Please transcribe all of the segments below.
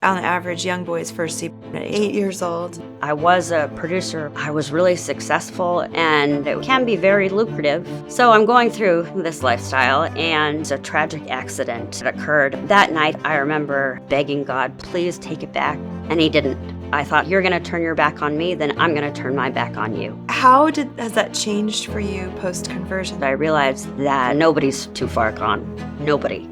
On average, young boys first see porn at 8 years old. I was a producer. I was really successful, and it can be very lucrative. So I'm going through this lifestyle, and a tragic accident occurred. That night, I remember begging God, please take it back, and he didn't. I thought, you're going to turn your back on me, then I'm going to turn my back on you. How has that changed for you post-conversion? I realized that nobody's too far gone. Nobody.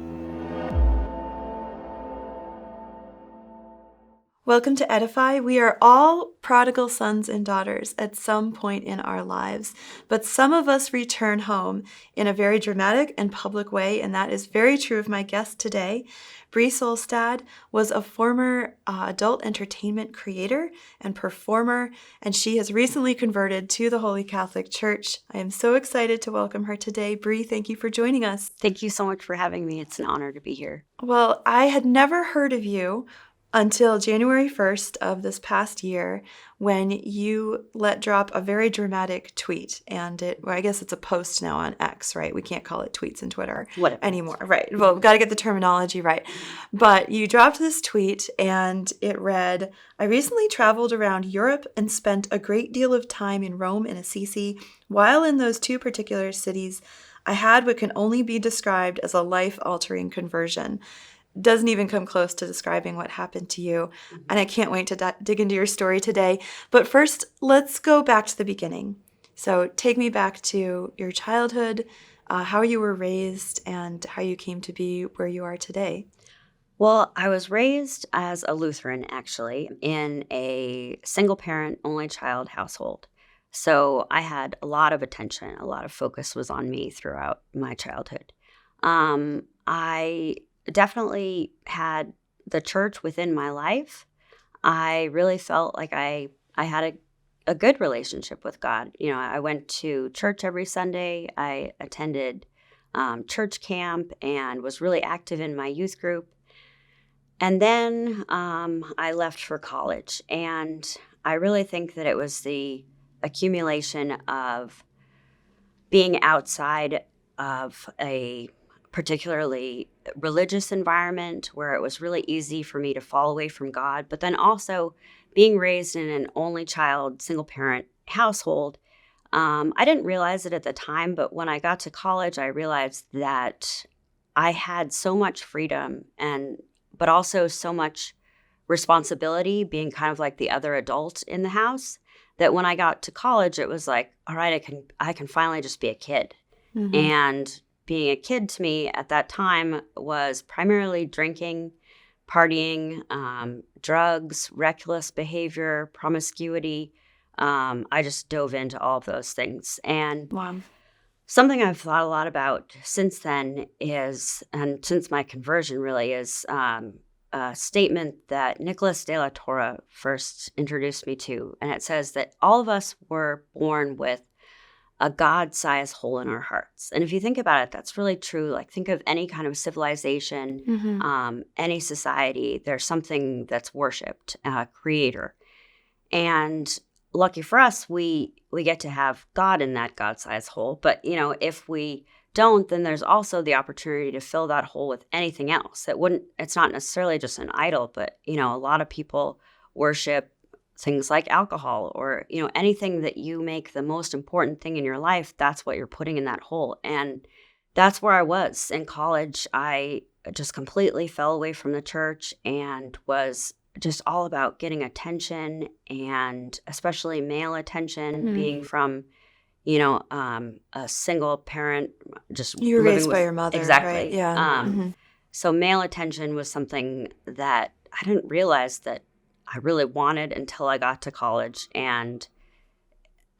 Welcome to Edify. We are all prodigal sons and daughters at some point in our lives, but some of us return home in a very dramatic and public way, and that is very true of my guest today. Bree Solstad was a former adult entertainment creator and performer, and she has recently converted to the Holy Catholic Church. I am so excited to welcome her today. Bree, thank you for joining us. Thank you so much for having me. It's an honor to be here. Well, I had never heard of you until January 1st of this past year, when you let drop a very dramatic tweet. And I guess it's a post now on X, right? We can't call it tweets and Twitter anymore. Right. Well, we've got to get the terminology right. But you dropped this tweet and it read, I recently traveled around Europe and spent a great deal of time in Rome and Assisi. While in those two particular cities, I had what can only be described as a life-altering conversion. Doesn't even come close to describing what happened to you. And I can't wait to dig into your story today. But first, let's go back to the beginning. So take me back to your childhood, how you were raised, and how you came to be where you are today. Well, I was raised as a Lutheran, actually, in a single-parent, only child household. So I had a lot of attention, a lot of focus was on me throughout my childhood. I definitely had the church within my life. I really felt like I had a good relationship with God. You know, I went to church every Sunday. I attended church camp and was really active in my youth group. And then I left for college. And I really think that it was the accumulation of being outside of a particularly religious environment where it was really easy for me to fall away from God, but then also being raised in an only child, single parent household. I didn't realize it at the time, but when I got to college, I realized that I had so much freedom but also so much responsibility being kind of like the other adult in the house, that when I got to college, it was like, all right, I can finally just be a kid. Mm-hmm. And being a kid to me at that time was primarily drinking, partying, drugs, reckless behavior, promiscuity. I just dove into all of those things. And something I've thought a lot about since then is, and since my conversion really, is a statement that Nicholas de la Torre first introduced me to. And it says that all of us were born with a God-sized hole in our hearts. And if you think about it, that's really true. Like, think of any kind of civilization, mm-hmm. Any society, there's something that's worshipped, creator. And lucky for us, we get to have God in that God-sized hole. But, you know, if we don't, then there's also the opportunity to fill that hole with anything else. It's not necessarily just an idol, but, you know, a lot of people worship things like alcohol or, you know, anything that you make the most important thing in your life, that's what you're putting in that hole. And that's where I was in college. I just completely fell away from the church and was just all about getting attention, and especially male attention, mm-hmm. being from, you know, a single parent, just you were raised by your mother. Exactly. Right? Yeah. Mm-hmm. So male attention was something that I didn't realize that I really wanted until I got to college, and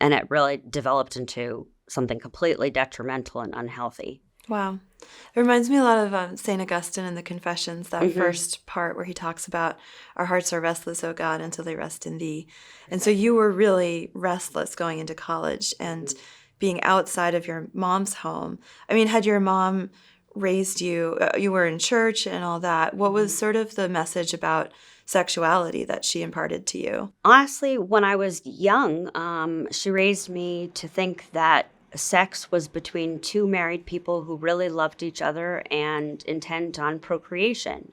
it really developed into something completely detrimental and unhealthy. Wow. It reminds me a lot of St. Augustine in the Confessions, that mm-hmm. first part where he talks about our hearts are restless, O God, until they rest in thee. And so you were really restless going into college and being outside of your mom's home. I mean, had your mom raised you, you were in church and all that. What was sort of the message about sexuality that she imparted to you? Honestly, when I was young, she raised me to think that sex was between two married people who really loved each other and intent on procreation.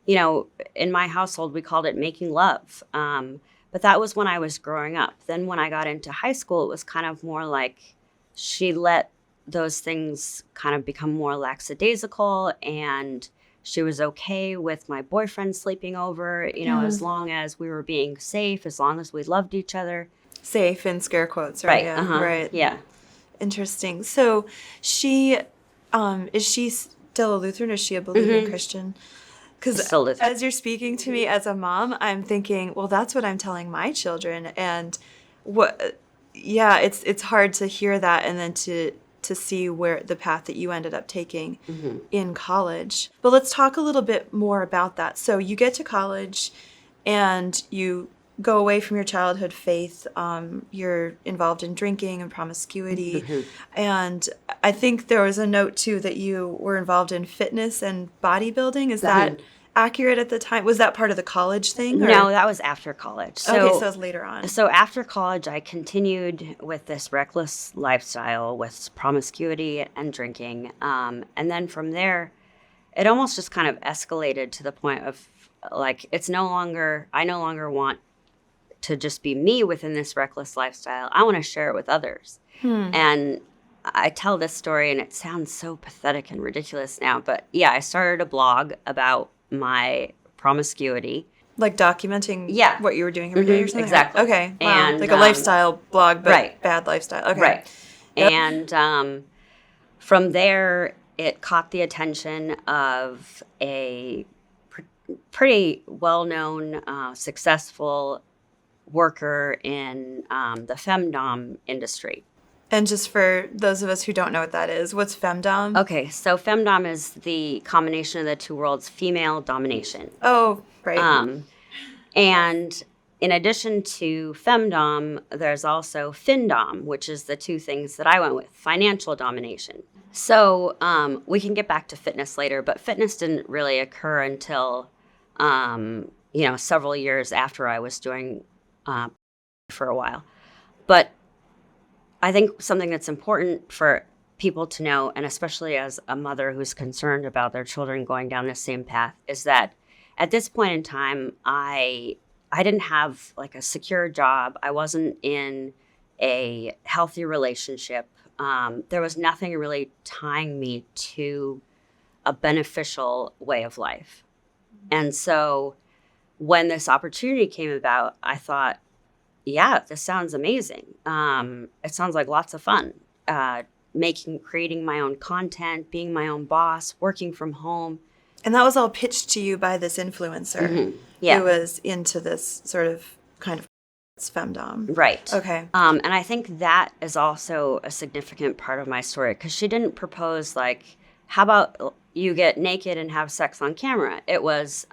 in my household, we called it making love. But that was when I was growing up. Then when I got into high school, it was kind of more like she let those things kind of become more lackadaisical, and she was okay with my boyfriend sleeping over, as long as we were being safe, as long as we loved each other. Safe in scare quotes, right? Right. Yeah, right. Yeah. Interesting. So she, is she still a Lutheran? Is she a believing Christian? Because Still Lutheran. as you're speaking to me as a mom, I'm thinking, well, that's what I'm telling my children. And it's hard to hear that and then to see where the path that you ended up taking in college. But let's talk a little bit more about that. So you get to college and you go away from your childhood faith. You're involved in drinking and promiscuity. And I think there was a note too that you were involved in fitness and bodybuilding. Is that accurate at the time? Was that part of the college thing? Or? No, that was after college. So it was later on. So after college, I continued with this reckless lifestyle with promiscuity and drinking. And then from there, it almost just kind of escalated to the point of like, I no longer want to just be me within this reckless lifestyle. I want to share it with others. And I tell this story and it sounds so pathetic and ridiculous now, but yeah, I started a blog about my promiscuity. Like documenting what you were doing every day or something? Exactly. Okay. Wow. And, like a lifestyle blog, but bad lifestyle. Okay. Right. Yep. And from there, it caught the attention of a pretty well-known, successful worker in the femdom industry. And just for those of us who don't know what that is, what's femdom? Okay, so femdom is the combination of the two worlds, female domination. Oh, right. And in addition to femdom, there's also findom, which is the two things that I went with, financial domination. So we can get back to fitness later, but fitness didn't really occur until, several years after I was doing for a while. But I think something that's important for people to know, and especially as a mother who's concerned about their children going down the same path, is that at this point in time, I didn't have like a secure job. I wasn't in a healthy relationship. There was nothing really tying me to a beneficial way of life. And so when this opportunity came about, I thought, yeah, this sounds amazing. It sounds like lots of fun. Creating my own content, being my own boss, working from home. And that was all pitched to you by this influencer who was into this sort of kind of femdom. Right. Okay. And I think that is also a significant part of my story, because she didn't propose like, how about you get naked and have sex on camera? It was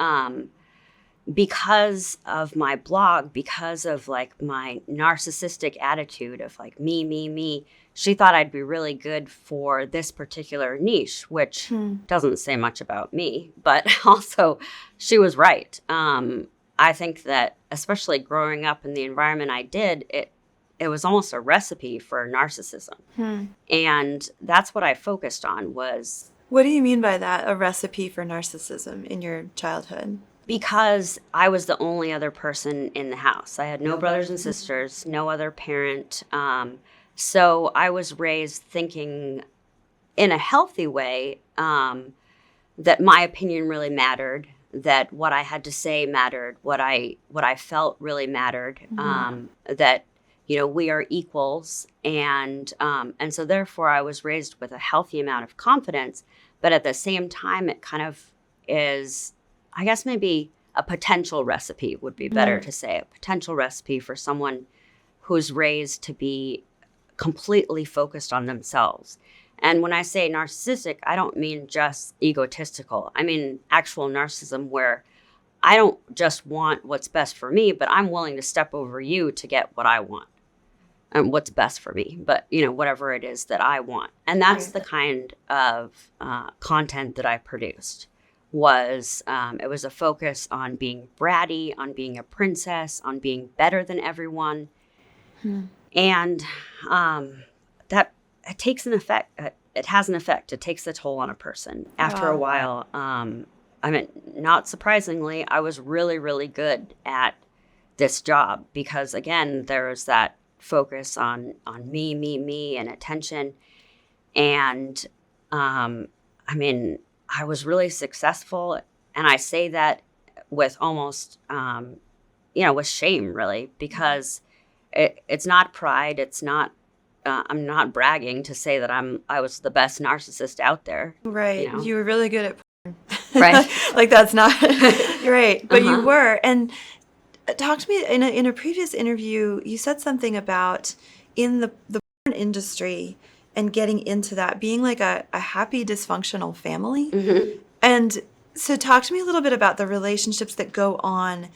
because of my blog, because of like my narcissistic attitude of like me, she thought I'd be really good for this particular niche, which doesn't say much about me, but also she was right. I think that especially growing up in the environment I did, it was almost a recipe for narcissism. And that's what I focused on was. What do you mean by that, a recipe for narcissism in your childhood? Because I was the only other person in the house. I had no brothers and sisters, no other parent. So I was raised thinking in a healthy way that my opinion really mattered, that what I had to say mattered, what I felt really mattered, that, we are equals. And so therefore I was raised with a healthy amount of confidence. But at the same time, it kind of is, I guess maybe a potential recipe would be better to say, a potential recipe for someone who's raised to be completely focused on themselves. And when I say narcissistic, I don't mean just egotistical. I mean actual narcissism where I don't just want what's best for me, but I'm willing to step over you to get what I want and what's best for me, but whatever it is that I want. And that's the kind of content that I produced. It was a focus on being bratty, on being a princess, on being better than everyone. And that it takes an effect. It has an effect. It takes a toll on a person. After a while, I mean, not surprisingly, I was really, really good at this job because, again, there was that focus on me, and attention. And, I mean, I was really successful. And I say that with almost, with shame, really, because it's not pride. It's not, I'm not bragging to say that I was the best narcissist out there. Right. You were really good at porn. Right. Like that's not right. But you Uh-huh. were. And talk to me in a previous interview, you said something about in the porn industry and getting into that being like a happy dysfunctional family. Mm-hmm. And so talk to me a little bit about the relationships that go on.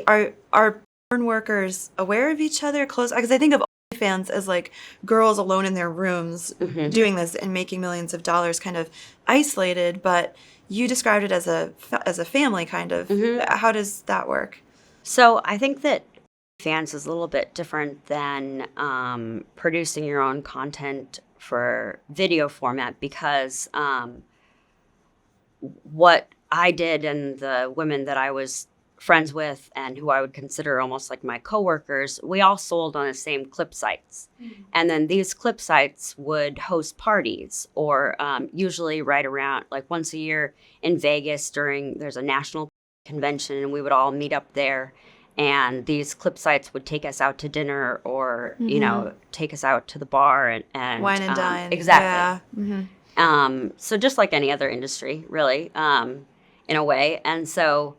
Are porn workers aware of each other, close? Because I think of OnlyFans as like girls alone in their rooms Mm-hmm. doing this and making millions of dollars, kind of isolated. But you described it as a family, kind of. Mm-hmm. How does that work? So I think that fans is a little bit different than producing your own content for video format because what I did and the women that I was friends with and who I would consider almost like my coworkers, we all sold on the same clip sites. Mm-hmm. And then these clip sites would host parties or usually right around like once a year in Vegas there's a national convention and we would all meet up there. And these clip sites would take us out to dinner or, Mm-hmm. take us out to the bar and Wine and dine. Exactly. Yeah. Mm-hmm. So just like any other industry, really, in a way. And so,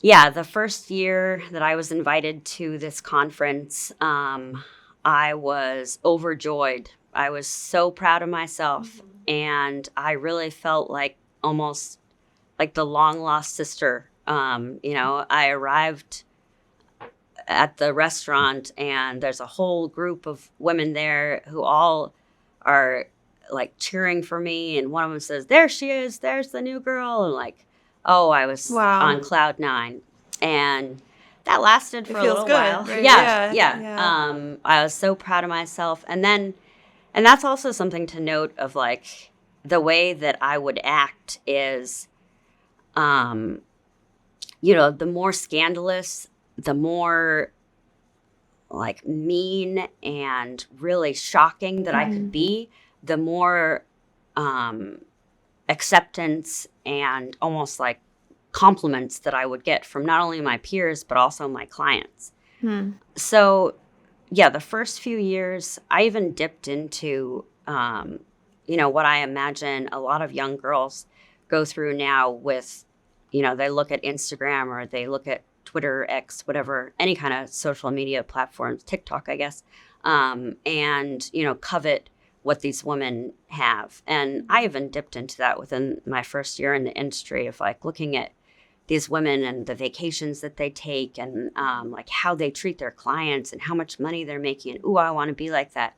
yeah, the first year that I was invited to this conference, I was overjoyed. I was so proud of myself. Mm-hmm. And I really felt like almost like the long lost sister. I arrived at the restaurant and there's a whole group of women there who all are like cheering for me. And one of them says, "There she is. There's the new girl." And like, oh, I was on cloud 9. And that lasted for a little while. Right? Yeah. I was so proud of myself. And that's also something to note of like the way that I would act is, the more scandalous, the more like mean and really shocking that I could be, the more acceptance and almost like compliments that I would get from not only my peers, but also my clients. So, yeah, the first few years, I even dipped into, what I imagine a lot of young girls go through now with, they look at Instagram or they look at Twitter, X, whatever, any kind of social media platforms, TikTok, I guess, and, covet what these women have. And I even dipped into that within my first year in the industry of like looking at these women and the vacations that they take and like how they treat their clients and how much money they're making. And, ooh, I want to be like that.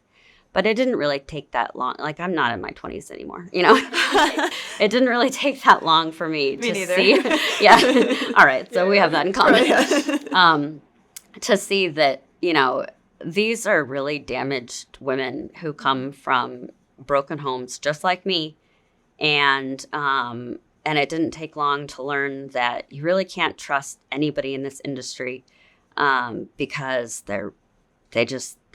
But it didn't really take that long. Like, I'm not in my 20s anymore, It didn't really take that long for me to neither. see. Yeah. All right. So we have that in common. Right. To see that, these are really damaged women who come from broken homes just like me. And it didn't take long to learn that you really can't trust anybody in this industry because they're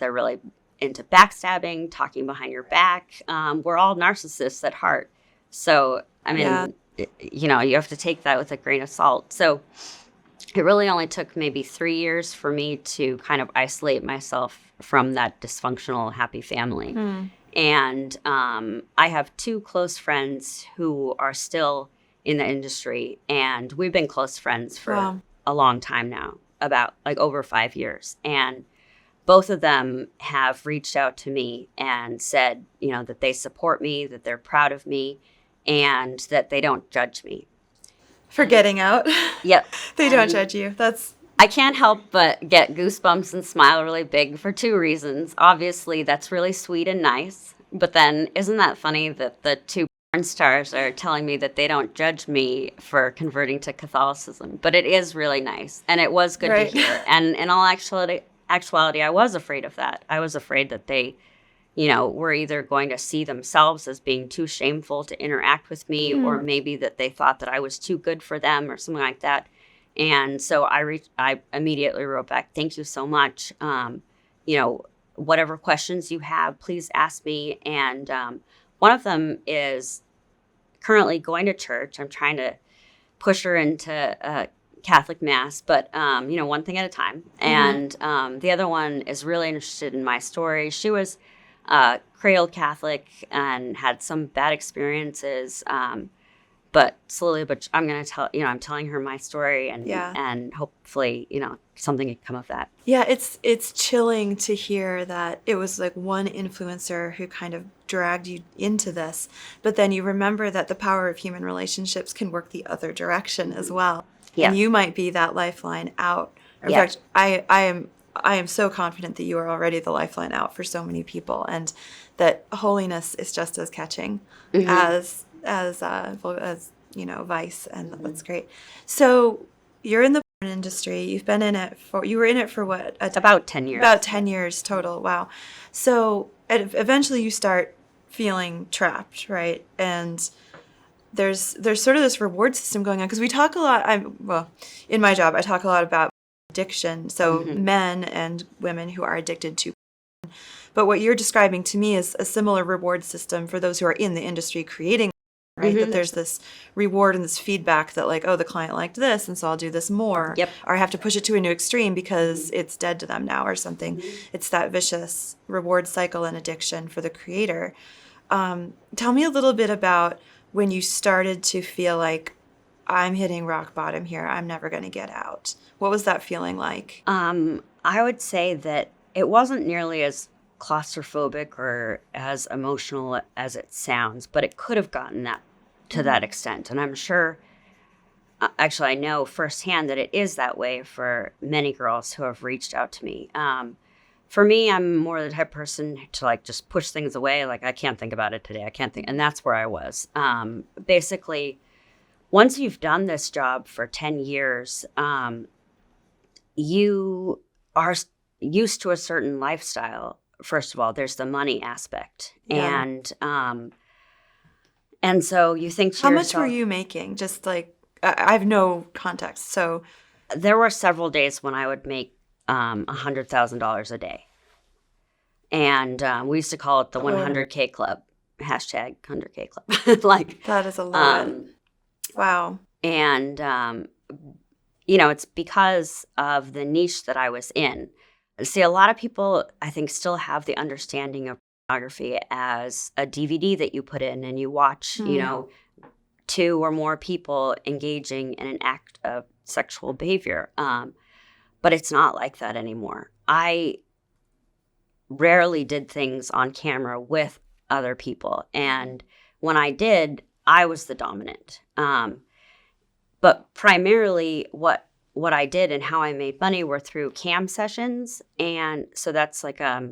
really into backstabbing, talking behind your back. We're all narcissists at heart. So, I mean, you have to take that with a grain of salt. So it really only took maybe 3 years for me to kind of isolate myself from that dysfunctional, happy family. And I have 2 close friends who are still in the industry. And we've been close friends for a long time now, about like over 5 years. And both of them have reached out to me and said, that they support me, that they're proud of me, and that they don't judge me. For getting out. Yep. They don't judge you. I can't help but get goosebumps and smile really big for 2 reasons. Obviously, that's really sweet and nice. But then isn't that funny that the 2 porn stars are telling me that they don't judge me for converting to Catholicism? But it is really nice. And it was good to hear. And in all actuality, I was afraid of that. I was afraid that they, were either going to see themselves as being too shameful to interact with me, or maybe that they thought that I was too good for them or something like that. And so I immediately wrote back, thank you so much. Whatever questions you have, please ask me. And one of them is currently going to church. I'm trying to push her into Catholic Mass, but, one thing at a time. And the other one is really interested in my story. She was cradled Catholic and had some bad experiences, but slowly, but I'm going to tell, I'm telling her my story, and hopefully, something can come of that. Yeah, it's chilling to hear that it was like one influencer who kind of dragged you into this, but then you remember that the power of human relationships can work the other direction as well. Yeah. And you might be that lifeline out. In Yeah. fact, I am so confident that you are already the lifeline out for so many people, and that holiness is just as catching as vice, and that's great. So you're in the porn industry. You were in it for what? About 10 years. About 10 years total. Wow. So eventually you start feeling trapped, right? And there's sort of this reward system going on, because we talk a lot. In my job, I talk a lot about addiction. So men and women who are addicted to porn. But what you're describing to me is a similar reward system for those who are in the industry creating, right? That there's this reward and this feedback that like, oh, the client liked this, and so I'll do this more. Yep. Or I have to push it to a new extreme because it's dead to them now or something. It's that vicious reward cycle and addiction for the creator. Tell me a little bit about when you started to feel like, I'm hitting rock bottom here, I'm never going to get out. What was that feeling like? I would say that it wasn't nearly as claustrophobic or as emotional as it sounds, but it could have gotten that to that extent. And I'm sure, actually, I know firsthand that it is that way for many girls who have reached out to me. For me, I'm more the type of person to like just push things away. Like, I can't think about it today. I can't think. And that's where I was. Basically, once you've done this job for 10 years, you are used to a certain lifestyle. First of all, there's the money aspect. Yeah. And so you think to How yourself, much were you making? Just like, I have no context. So there were several days when I would make $100,000 a day. And we used to call it the 100K Club, hashtag 100K Club. Like, that is a lot. Wow. And, it's because of the niche that I was in. See, a lot of people, I think, still have the understanding of pornography as a DVD that you put in and you watch, two or more people engaging in an act of sexual behavior. But it's not like that anymore. I rarely did things on camera with other people. And when I did, I was the dominant. But primarily what I did and how I made money were through cam sessions. And so that's like a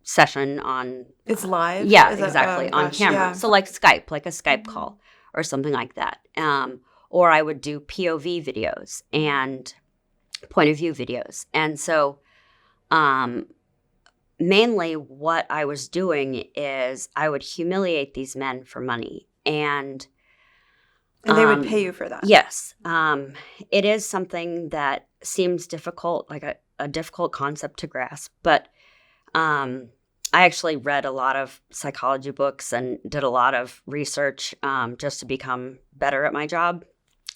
session on... It's live? Yeah, exactly, on camera. Yeah. So like Skype, like a Skype call or something like that. Or I would do POV videos and point of view videos. And so mainly what I was doing is I would humiliate these men for money. And they would pay you for that? Yes. It is something that seems difficult, like a difficult concept to grasp. But I actually read a lot of psychology books and did a lot of research just to become better at my job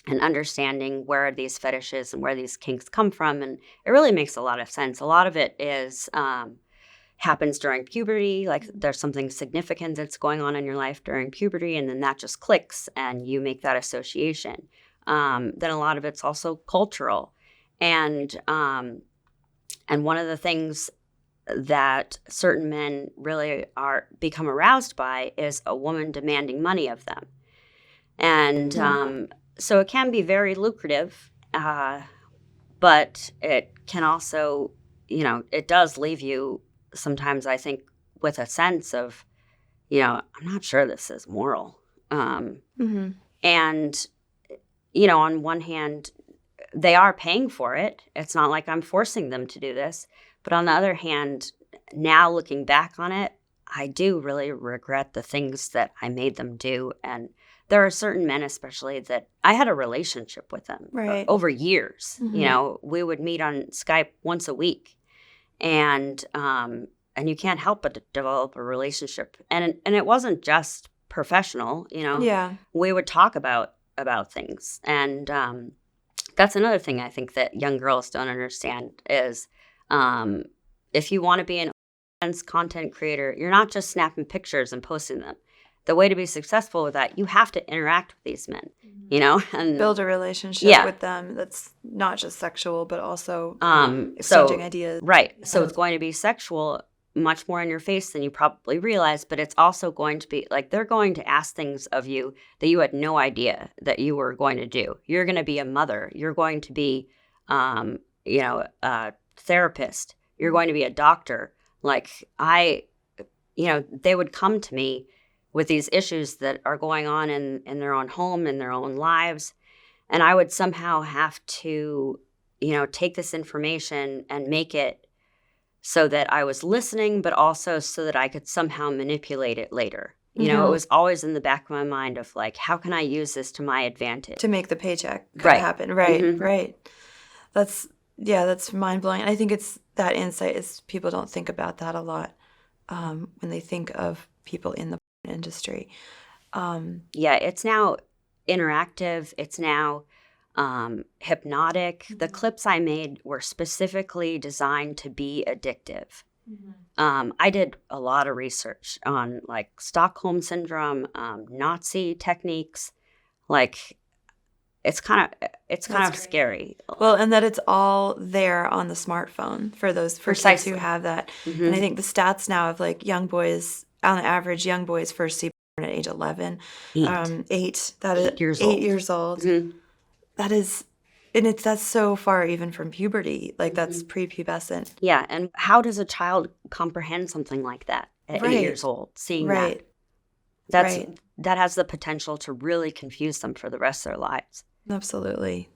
and understanding where these fetishes and where these kinks come from. And it really makes a lot of sense. A lot of it is happens during puberty. Like, there's something significant that's going on in your life during puberty, and then that just clicks and you make that association. Then a lot of it's also cultural. And one of the things that certain men really become aroused by is a woman demanding money of them. And so it can be very lucrative, but it can also, it does leave you sometimes, I think, with a sense of, I'm not sure this is moral. And, on one hand, they are paying for it. It's not like I'm forcing them to do this. But on the other hand, now looking back on it, I do really regret the things that I made them do. And there are certain men, especially, that I had a relationship with them Right. over years. Mhm. You know, we would meet on Skype once a week, and you can't help but to develop a relationship. And it wasn't just professional. You know, Yeah. we would talk about things, and that's another thing I think that young girls don't understand is if you want to be an content creator, you're not just snapping pictures and posting them. The way to be successful with that, you have to interact with these men, you know, and Build a relationship Yeah. with them that's not just sexual, but also so exchanging ideas. right. So it's going to be sexual much more in your face than you probably realize, but it's also going to be like they're going to ask things of you that you had no idea that you were going to do. You're going to be a mother. You're going to be, a therapist. You're going to be a doctor. Like they would come to me with these issues that are going on in their own home, in their own lives. And I would somehow have to, take this information and make it so that I was listening, but also so that I could somehow manipulate it later. It was always in the back of my mind of like, how can I use this to my advantage? To make the paycheck Right. happen. Right, Mhm. right. That's mind-blowing. And I think it's that insight is people don't think about that a lot when they think of people in the industry. Yeah, it's now interactive. It's now hypnotic. The clips I made were specifically designed to be addictive. I did a lot of research on like Stockholm syndrome, Nazi techniques. Like it's kind of scary. Well, and that it's all there on the smartphone for kids Precisely. who have that. Mhm. And I think the stats now of like young boys, on average, young boys first see porn at age 11. 8. 8. That is 8 years 8 old. years old. Mhm. That is, and that's so far even from puberty. Like that's prepubescent. Yeah, and how does a child comprehend something like that at 8 years old? Seeing Right. that has the potential to really confuse them for the rest of their lives. Absolutely.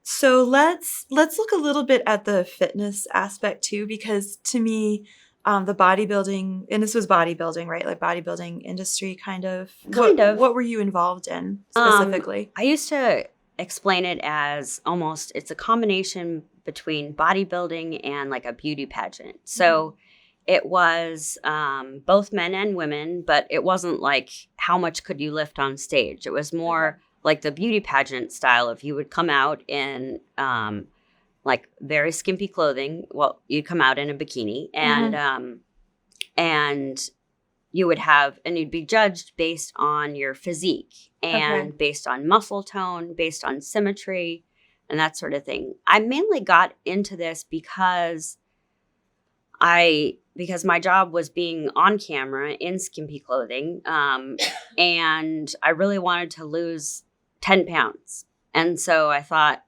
So let's look a little bit at the fitness aspect too, because to me, the bodybuilding, and this was bodybuilding, right? Like bodybuilding industry kind of. What were you involved in specifically? I used to explain it as almost it's a combination between bodybuilding and like a beauty pageant. So it was both men and women, but it wasn't like how much could you lift on stage. It was more like the beauty pageant style of you would come out in like very skimpy clothing. Well, you'd come out in a bikini and you would have, and you'd be judged based on your physique and based on muscle tone, based on symmetry and that sort of thing. I mainly got into this because my job was being on camera in skimpy clothing. And I really wanted to lose 10 pounds. And so I thought,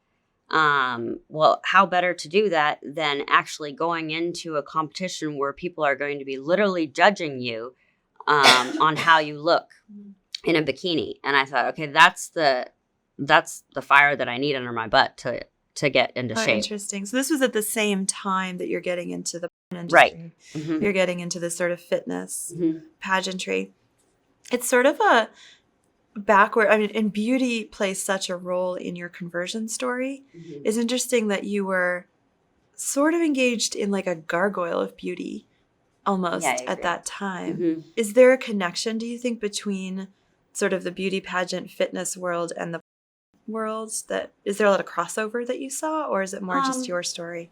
well, how better to do that than actually going into a competition where people are going to be literally judging you on how you look in a bikini. And I thought, okay, that's the fire that I need under my butt to get into shape. Interesting. So this was at the same time that you're getting into the industry. Right. Mm-hmm. You're getting into this sort of fitness pageantry. It's sort of a backward, and beauty plays such a role in your conversion story. It's interesting that you were sort of engaged in like a gargoyle of beauty almost at that time. Is there a connection, do you think, between sort of the beauty pageant fitness world and the worlds? Is there a lot of crossover that you saw, or is it more just your story?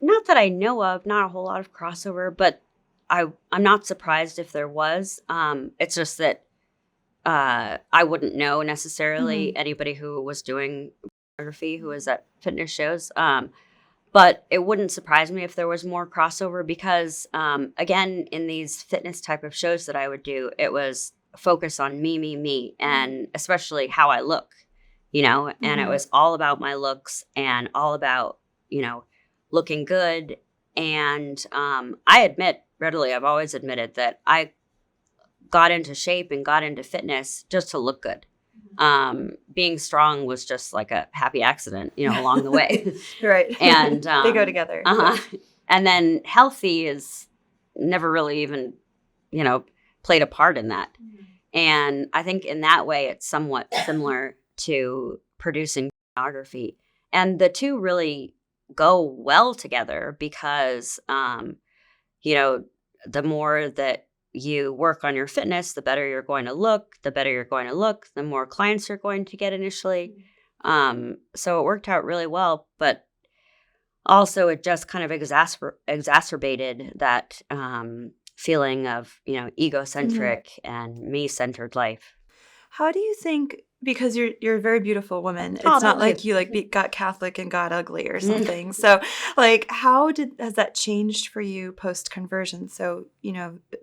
Not that I know of, not a whole lot of crossover, but I'm not surprised if there was. It's just that I wouldn't know necessarily anybody who was doing photography who was at fitness shows. But it wouldn't surprise me if there was more crossover because, again, in these fitness type of shows that I would do, it was focus on me, and especially how I look, and it was all about my looks and all about, looking good. And I admit readily, I've always admitted that I got into shape and got into fitness just to look good. Being strong was just like a happy accident, along the way. Right. And they go together. And then healthy is never really even, played a part in that. And I think in that way, it's somewhat similar to producing pornography. And the two really go well together because, the more that you work on your fitness, the better you're going to look. The better you're going to look, the more clients you're going to get initially. So it worked out really well. But also, it just kind of exacerbated that feeling of, egocentric and me-centered life. How do you think, because you're a very beautiful woman, it's Oh, not thank like you. you got Catholic and got ugly or something. So like, has that changed for you post conversion? So,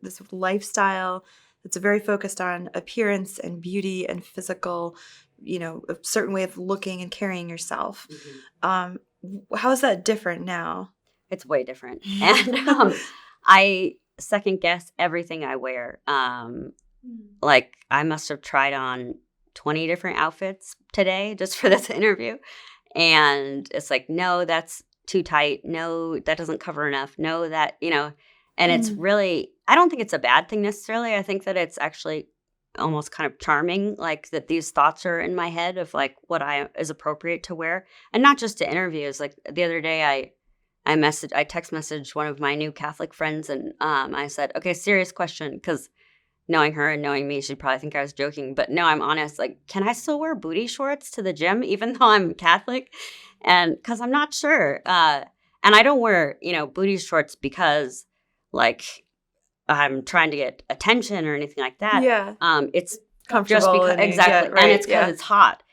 this lifestyle that's very focused on appearance and beauty and physical, a certain way of looking and carrying yourself. How is that different now? It's way different. And I second guess everything I wear. Like, I must have tried on 20 different outfits today just for this interview. And it's like, no, that's too tight. No, that doesn't cover enough. No, that, and it's really, I don't think it's a bad thing necessarily. I think that it's actually almost kind of charming, like that these thoughts are in my head of like what is appropriate to wear. And not just to interviews. Like the other day, I text messaged one of my new Catholic friends, and I said, okay, serious question, because knowing her and knowing me, she'd probably think I was joking. But no, I'm honest. Like, can I still wear booty shorts to the gym, even though I'm Catholic? And because I'm not sure. And I don't wear, booty shorts because, like, I'm trying to get attention or anything like that. Yeah. It's Comfortable. just because, exactly. Yeah, right, and it's because yeah. it's hot.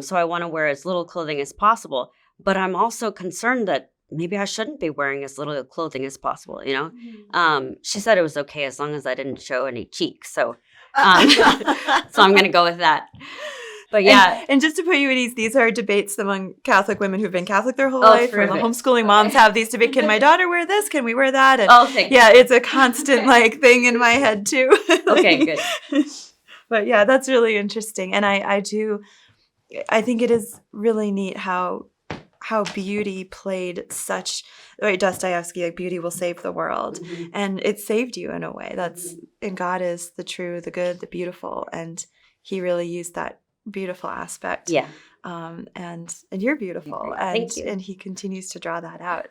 So I want to wear as little clothing as possible. But I'm also concerned that maybe I shouldn't be wearing as little clothing as possible, She said it was okay as long as I didn't show any cheeks. So so I'm going to go with that. But yeah. And just to put you at ease, these are debates among Catholic women who've been Catholic their whole life. Or the homeschooling moms have these debates. Can my daughter wear this? Can we wear that? And yeah, it's a constant thing in my head too. Okay, good. But yeah, that's really interesting. And I think it is really neat how beauty played such, right, Dostoevsky, like beauty will save the world. And it saved you in a way. And God is the true, the good, the beautiful. And he really used that beautiful aspect. Yeah. And you're beautiful. Thank you. And he continues to draw that out.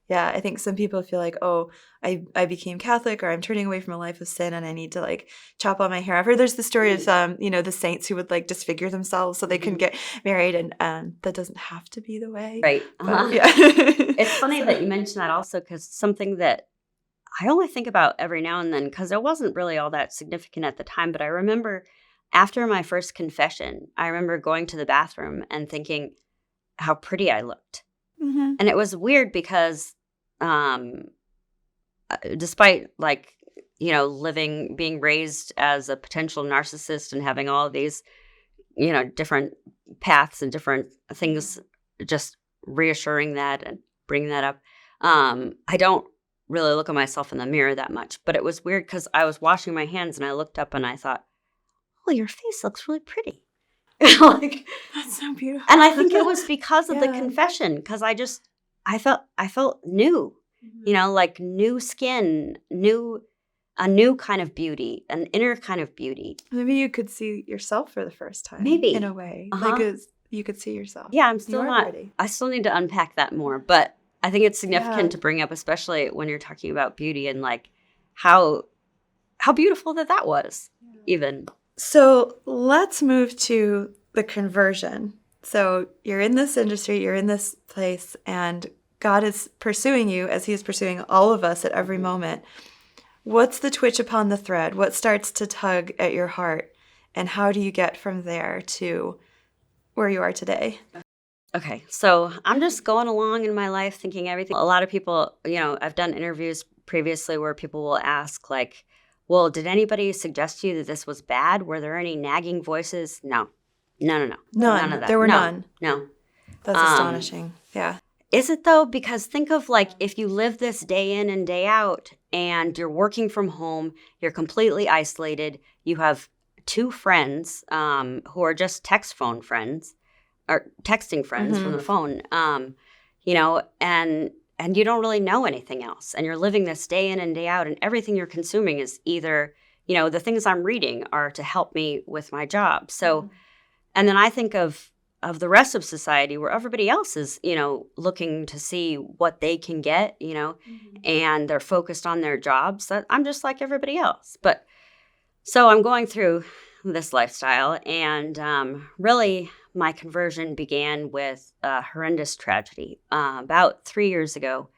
Yeah, I think some people feel like, oh, I became Catholic, or I'm turning away from a life of sin and I need to chop all my hair off. Or there's the story of the saints who would disfigure themselves so they couldn't get married, and that doesn't have to be the way. Right. But, yeah. It's funny that you mentioned that also, because something that I only think about every now and then, because it wasn't really all that significant at the time, but I remember after my first confession, I remember going to the bathroom and thinking how pretty I looked. Mm-hmm. And it was weird because despite being raised as a potential narcissist and having all of these, different paths and different things, just reassuring that and bringing that up, I don't really look at myself in the mirror that much. But it was weird because I was washing my hands and I looked up and I thought, oh, your face looks really pretty. That's so beautiful. And I think it was because of Yeah. the confession, because I felt new, new skin, a new kind of beauty, an inner kind of beauty. Maybe you could see yourself for the first time. Maybe. In a way. You could see yourself. Yeah, I'm still not. Pretty. I still need to unpack that more, but I think it's significant to bring up, especially when you're talking about beauty and how beautiful that was, even. So let's move to the conversion. So you're in this industry, you're in this place, and God is pursuing you as he is pursuing all of us at every moment. What's the twitch upon the thread? What starts to tug at your heart? And how do you get from there to where you are today? Okay, so I'm just going along in my life thinking everything. A lot of people, I've done interviews previously where people will ask well, did anybody suggest to you that this was bad? Were there any nagging voices? No. None of that. There were none. No. That's astonishing. Yeah. Is it though? Because think of if you live this day in and day out and you're working from home, you're completely isolated. You have two friends who are just text phone friends or texting friends from the phone, and and you don't really know anything else. And you're living this day in and day out, and everything you're consuming is either, the things I'm reading are to help me with my job. So, and then I think of the rest of society where everybody else is, looking to see what they can get, and they're focused on their jobs. That I'm just like everybody else. But so I'm going through this lifestyle, and really my conversion began with a horrendous tragedy. About 3 years ago,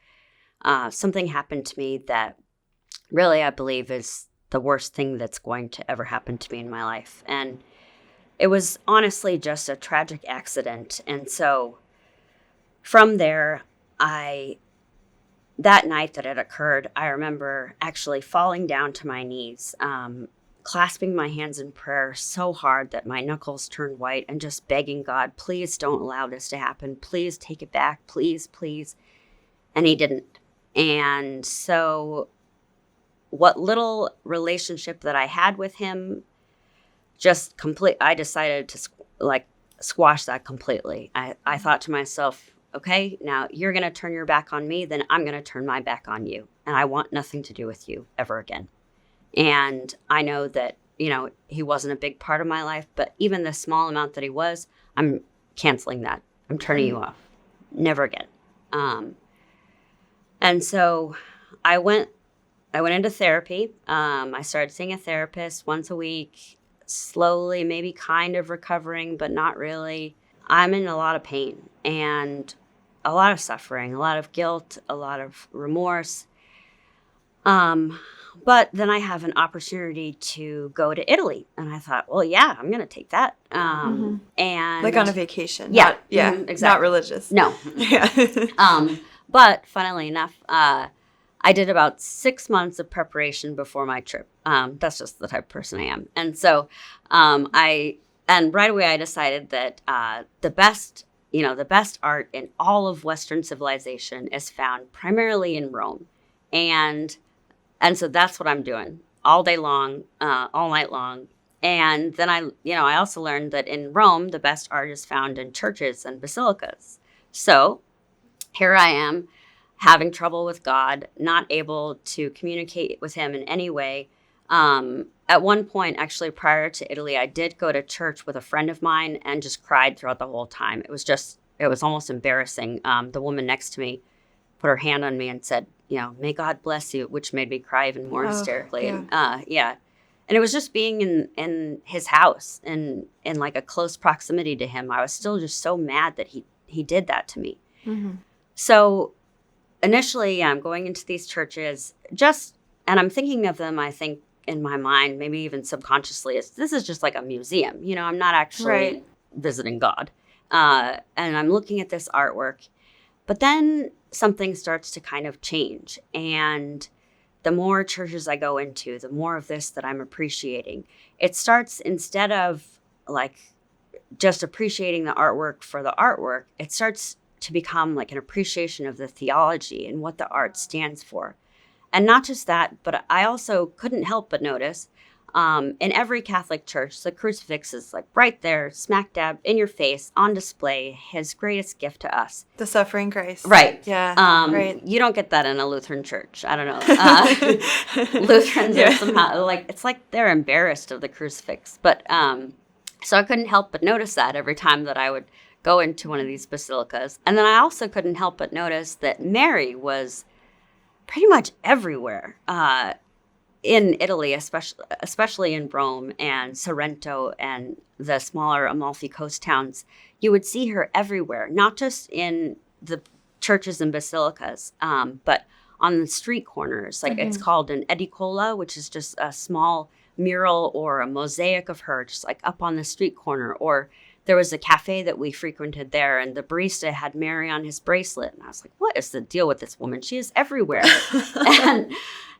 something happened to me that really I believe is the worst thing that's going to ever happen to me in my life. And it was honestly just a tragic accident. And so from there, that night that it occurred, I remember actually falling down to my knees, clasping my hands in prayer so hard that my knuckles turned white, and just begging God, please don't allow this to happen. Please take it back. Please, please. And he didn't. And so what little relationship that I had with him, I decided to squash that completely. I thought to myself, okay, now you're going to turn your back on me, then I'm going to turn my back on you. And I want nothing to do with you ever again. And I know that, he wasn't a big part of my life, but even the small amount that he was, I'm canceling that. I'm turning you off. Never again. And so I went into therapy. I started seeing a therapist once a week, slowly, maybe kind of recovering, but not really. I'm in a lot of pain and a lot of suffering, a lot of guilt, a lot of remorse. But then I have an opportunity to go to Italy, and I thought, well, yeah, I'm going to take that. And like on a vacation. Yeah. Exactly. Not religious. No. Yeah. But funnily enough, I did about 6 months of preparation before my trip. That's just the type of person I am. And so and right away I decided that the best art in all of Western civilization is found primarily in Rome. And so that's what I'm doing all day long, all night long. And then I also learned that in Rome, the best art is found in churches and basilicas. So here I am, having trouble with God, not able to communicate with him in any way. At one point, actually, prior to Italy, I did go to church with a friend of mine and just cried throughout the whole time. It was almost embarrassing. The woman next to me put her hand on me and said, may God bless you, which made me cry even more hysterically. Yeah. And it was just being in his house and in like a close proximity to him. I was still just so mad that he did that to me. Mm-hmm. So initially, I'm going into these churches and I'm thinking of them, I think, in my mind, maybe even subconsciously, this is just like a museum. I'm not actually visiting God. And I'm looking at this artwork. But then something starts to kind of change. And the more churches I go into, the more of this that I'm appreciating. It starts, instead of like just appreciating the artwork for the artwork, it starts to become like an appreciation of the theology and what the art stands for. And not just that, but I also couldn't help but notice in every Catholic church, the crucifix is like right there, smack dab in your face, on display, his greatest gift to us. The suffering Christ. Right. Yeah. Right. You don't get that in a Lutheran church. I don't know. Lutherans are somehow it's like they're embarrassed of the crucifix. But so I couldn't help but notice that every time that I would go into one of these basilicas. And then I also couldn't help but notice that Mary was pretty much everywhere. In Italy, especially in Rome and Sorrento and the smaller Amalfi Coast towns, you would see her everywhere, not just in the churches and basilicas, but on the street corners. Like it's called an edicola, which is just a small mural or a mosaic of her just like up on the street corner. Or there was a cafe that we frequented there, and the barista had Mary on his bracelet. And I was like, what is the deal with this woman? She is everywhere.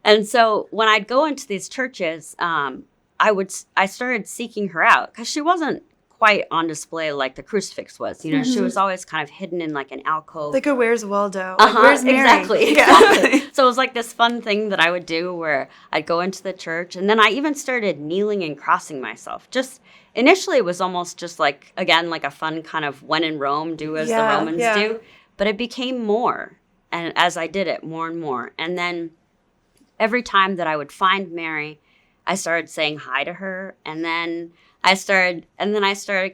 And so when I'd go into these churches, I started seeking her out because she wasn't quite on display like the crucifix was. She was always kind of hidden in like an alcove. Like a Where's Waldo? Like, where's Mary? Exactly. Yeah. So it was like this fun thing that I would do where I'd go into the church, and then I even started kneeling and crossing myself. Just initially, it was almost just like, again, like a fun kind of when in Rome, do as the Romans do. But it became more. And as I did it more and more. And then every time that I would find Mary, I started saying hi to her. And then I started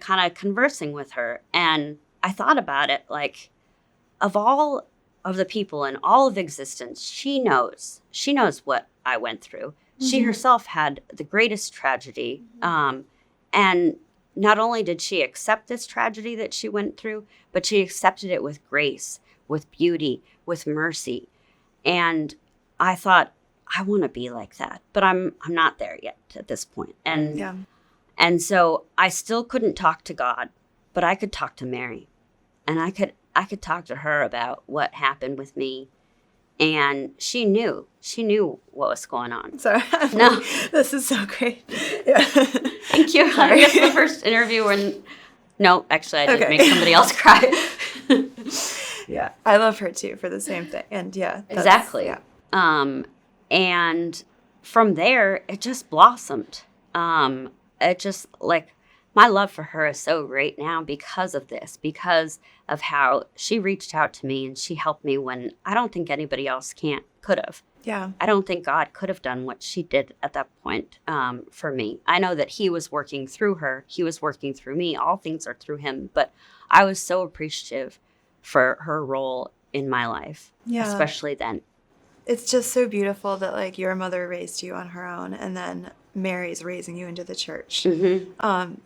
kind of conversing with her. And I thought about it, like, of all of the people in all of existence, she knows what I went through. She herself had the greatest tragedy. And not only did she accept this tragedy that she went through, but she accepted it with grace, with beauty, with mercy. And I thought, I want to be like that, but I'm not there yet at this point. And so I still couldn't talk to God, but I could talk to Mary, and I could talk to her about what happened with me. And she knew what was going on. Sorry. No. This is so great. Yeah. Thank you. Sorry. This is the first interview when, no, actually I did make somebody else cry. Yeah. I love her too for the same thing. And exactly. Yeah. And from there, it just blossomed. It just, like, my love for her is so great now because of this, because of how she reached out to me and she helped me when I don't think anybody else could have. Yeah. I don't think God could have done what she did at that point for me. I know that he was working through her. He was working through me. All things are through him. But I was so appreciative for her role in my life, especially then. It's just so beautiful that, like, your mother raised you on her own, and then Mary's raising you into the church.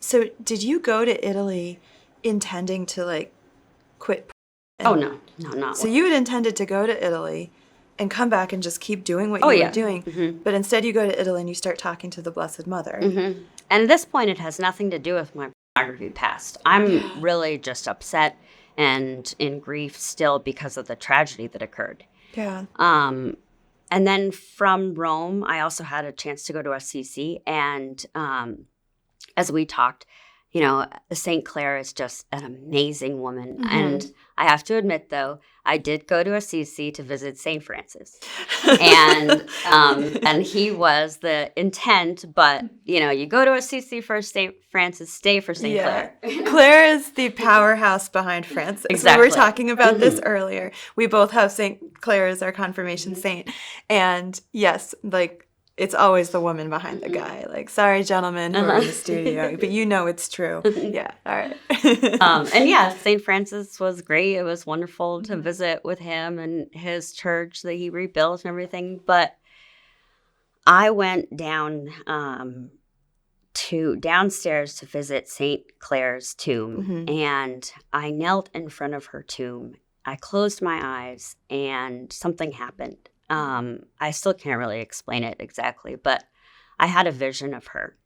So did you go to Italy intending to, like, quit? Oh, no, not. So you had intended to go to Italy and come back and just keep doing what you were doing. But instead you go to Italy and you start talking to the Blessed Mother. And at this point, it has nothing to do with my pornography past. I'm really just upset and in grief still because of the tragedy that occurred. Yeah. And then from Rome, I also had a chance to go to Assisi. And as we talked, St. Clare is just an amazing woman. And I have to admit, though, I did go to Assisi to visit St. Francis. And he was the intent, but, you go to Assisi for St. Francis, stay for St. Clare. Clare is the powerhouse behind Francis. Exactly. We were talking about this earlier. We both have St. Clare as our confirmation saint. And yes, like, it's always the woman behind the guy. Like, sorry, gentlemen who are in the studio, but it's true. Yeah, all right. And St. Francis was great. It was wonderful to visit with him and his church that he rebuilt and everything. But I went downstairs to visit St. Clare's tomb, and I knelt in front of her tomb. I closed my eyes, and something happened. I still can't really explain it exactly, but I had a vision of her.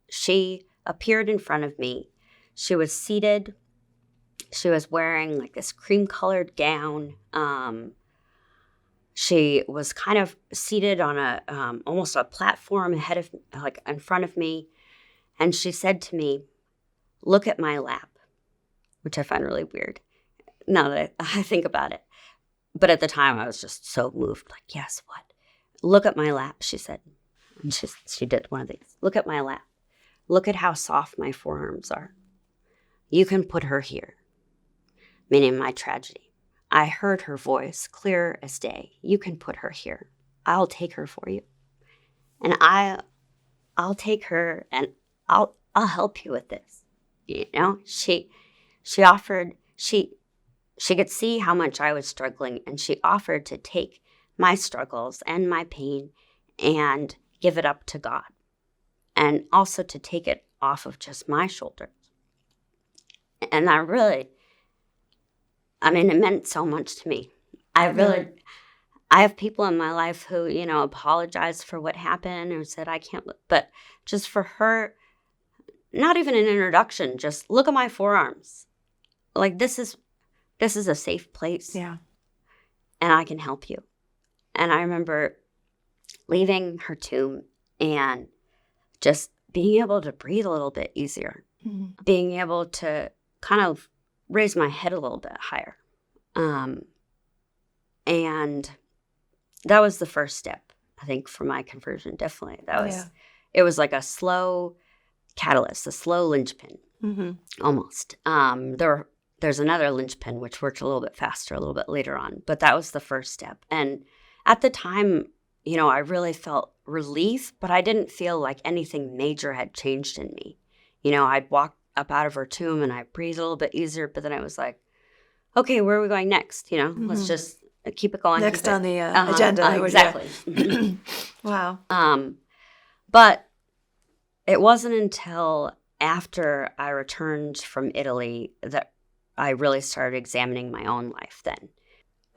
She appeared in front of me. She was seated. She was wearing like this cream-colored gown. She was kind of seated on a almost a platform in front of me, and she said to me, "Look at my lap," which I find really weird now that I think about it. But at the time, I was just so moved. Like, yes, what? Look at my lap, she said. And she did one of these. Look at my lap. Look at how soft my forearms are. You can put her here. Meaning my tragedy. I heard her voice clear as day. You can put her here. I'll take her for you. And I'll take her and I'll help you with this. She offered, she could see how much I was struggling, and she offered to take my struggles and my pain and give it up to God, and also to take it off of just my shoulders. And it meant so much to me. I have people in my life who, apologized for what happened or said, I can't, but just for her, not even an introduction, just look at my forearms. Like, this is a safe place. Yeah. And I can help you. And I remember leaving her tomb and just being able to breathe a little bit easier. Being able to kind of raise my head a little bit higher. And that was the first step, I think, for my conversion, definitely. It was like a slow catalyst, a slow linchpin, almost. There were there's another linchpin, which worked a little bit faster, a little bit later on. But that was the first step. And at the time, I really felt relief, but I didn't feel like anything major had changed in me. I'd walk up out of her tomb and I breathed a little bit easier, but then I was like, okay, where are we going next? Let's just keep it going. Next on the agenda. Exactly. Wow. But it wasn't until after I returned from Italy that I really started examining my own life then.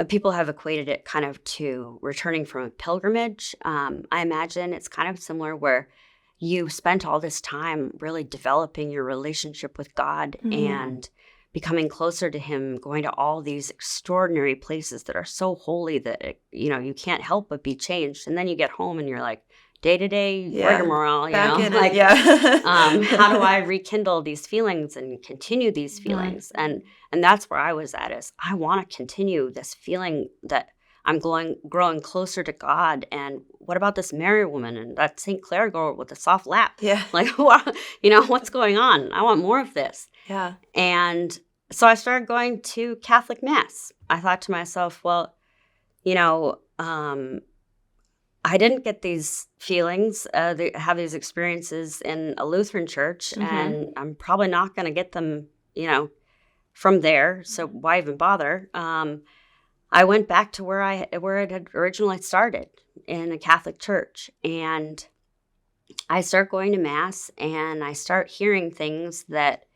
People have equated it kind of to returning from a pilgrimage. I imagine it's kind of similar where you spent all this time really developing your relationship with God and becoming closer to him, going to all these extraordinary places that are so holy that, you can't help but be changed. And then you get home and you're like, day-to-day rigmarole, how do I rekindle these feelings and continue these feelings? And that's where I was at, is I want to continue this feeling that I'm growing closer to God. And what about this Mary woman and that St. Clair girl with the soft lap? Yeah. What's going on? I want more of this. Yeah. And so I started going to Catholic Mass. I thought to myself, well, I didn't get these feelings, have these experiences in a Lutheran church, and I'm probably not going to get them, from there. So why even bother? I went back to where it had originally started, in a Catholic church, and I start going to Mass, and I start hearing things that,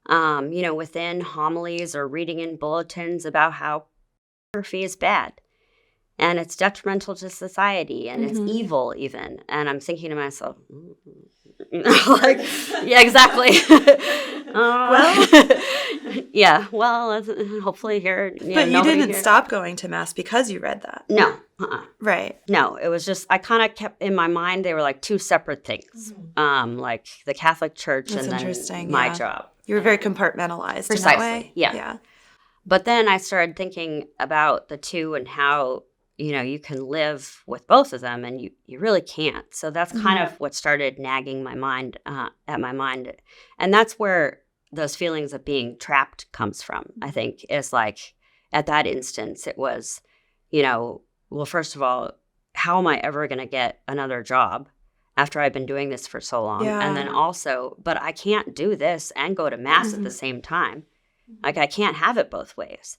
within homilies or reading in bulletins about how pornography is bad. And it's detrimental to society, and it's evil even. And I'm thinking to myself, yeah, exactly. Hopefully here. But you didn't stop going to Mass because you read that. No. Right. No, it was just, I kind of kept in my mind, they were like two separate things. Like the Catholic Church and then my job. You were very compartmentalized. Precisely. In that way. Yeah. But then I started thinking about the two and how, you can live with both of them, and you really can't. So that's kind of what started nagging my mind at my mind. And that's where those feelings of being trapped comes from, I think, is like at that instance, it was, well, first of all, how am I ever going to get another job after I've been doing this for so long? Yeah. And then also, but I can't do this and go to Mass at the same time. Like, I can't have it both ways.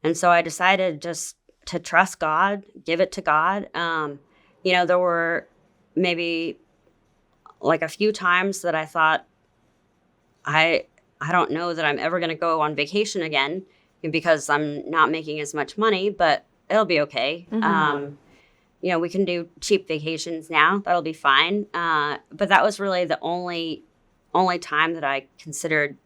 And so I decided just to trust God, give it to God. There were maybe like a few times that I thought, I don't know that I'm ever going to go on vacation again because I'm not making as much money, but it'll be okay. We can do cheap vacations now. That'll be fine. But that was really the only time that I considered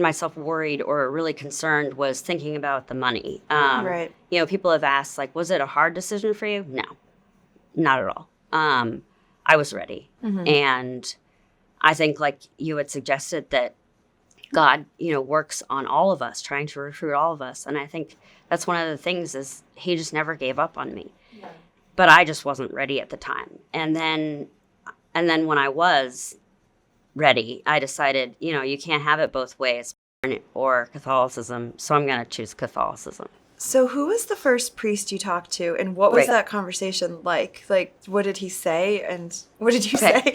myself worried or really concerned, was thinking about the money. Right. People have asked, like, was it a hard decision for you? No, not at all. I was ready. And I think, like you had suggested, that God, works on all of us, trying to recruit all of us. And I think that's one of the things, is he just never gave up on me. Yeah. But I just wasn't ready at the time. And then when I was ready, I decided, you can't have it both ways, or Catholicism, so I'm going to choose Catholicism. So who was the first priest you talked to, and what was that conversation like? Like, what did he say, and what did you say?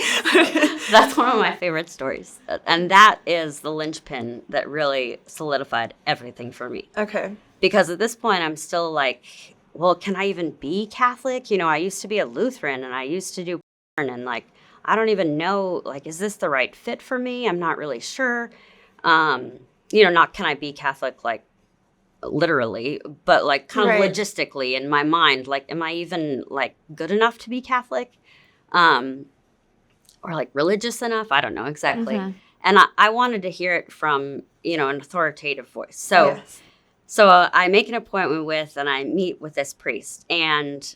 That's one of my favorite stories, and that is the linchpin that really solidified everything for me. Okay. Because at this point, I'm still like, well, can I even be Catholic? I used to be a Lutheran, and I used to do P0rn, and like, I don't even know, like, is this the right fit for me? I'm not really sure. Not can I be Catholic, like, literally, but, like, kind of logistically in my mind. Like, am I even, like, good enough to be Catholic? Or, like, religious enough? I don't know exactly. And I wanted to hear it from, an authoritative voice. So, I make an appointment with, and I meet with this priest. And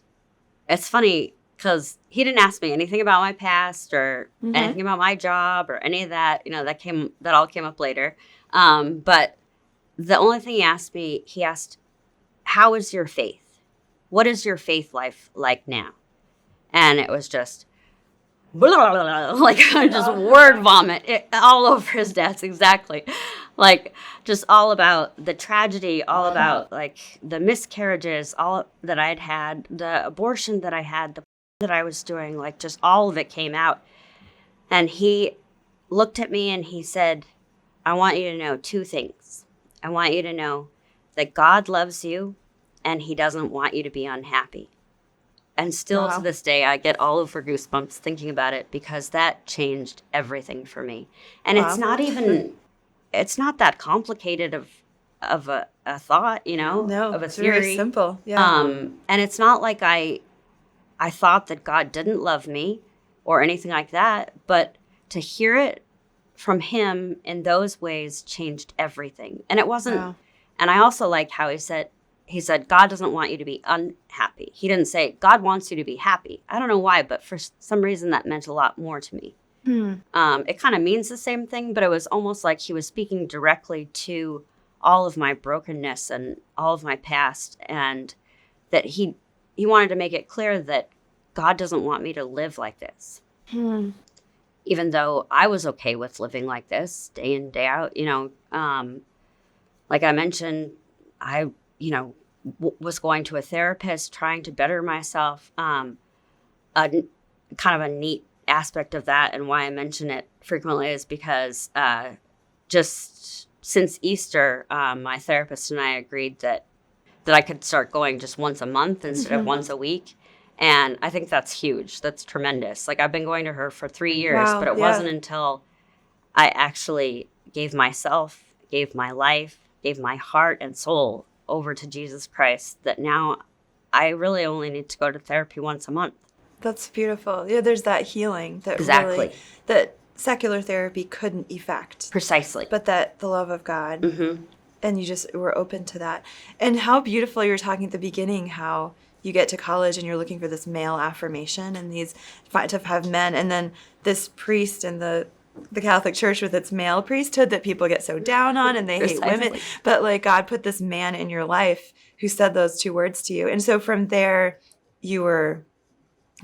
it's funny, because he didn't ask me anything about my past or anything about my job or any of that. That all came up later. But the only thing he asked, how is your faith? What is your faith life like now? And it was just, blah, blah, blah, like just word vomit all over his desk. Exactly. like just all about the tragedy, all about like the miscarriages, all that I'd had, the abortion that I had, the that I was doing, like just all of it came out. And he looked at me and he said, I want you to know two things. I want you to know that God loves you and he doesn't want you to be unhappy. And still to this day, I get all over goosebumps thinking about it because that changed everything for me. And it's not that complicated of a thought, you know, No, of a it's theory. very simple. Yeah. And it's not like I thought that God didn't love me or anything like that, but to hear it from him in those ways changed everything. And it wasn't, Wow. and I also like how he said, God doesn't want you to be unhappy. He didn't say, God wants you to be happy. I don't know why, but for some reason that meant a lot more to me. It kind of means the same thing, but it was almost like he was speaking directly to all of my brokenness and all of my past, and that he wanted to make it clear that God doesn't want me to live like this. Even though I was okay with living like this day in, day out, you know, like I mentioned, I, you know, was going to a therapist, trying to better myself. Kind of a neat aspect of that, and why I mention it frequently, is because just since Easter, my therapist and I agreed that I could start going just once a month instead of once a week. And I think that's huge. That's tremendous. Like, I've been going to her for 3 years, Wow, but it wasn't until I actually gave myself, gave my life, gave my heart and soul over to Jesus Christ that now I really only need to go to therapy once a month. That's beautiful. Yeah, there's that healing that Exactly. really, that secular therapy couldn't effect. Precisely. But that the love of God, and you just were open to that. And how beautiful you were talking at the beginning, how you get to college and you're looking for this male affirmation and these to have men, and then this priest in the Catholic Church with its male priesthood that people get so down on and they hate women. But like, God put this man in your life who said those two words to you. And so from there, you were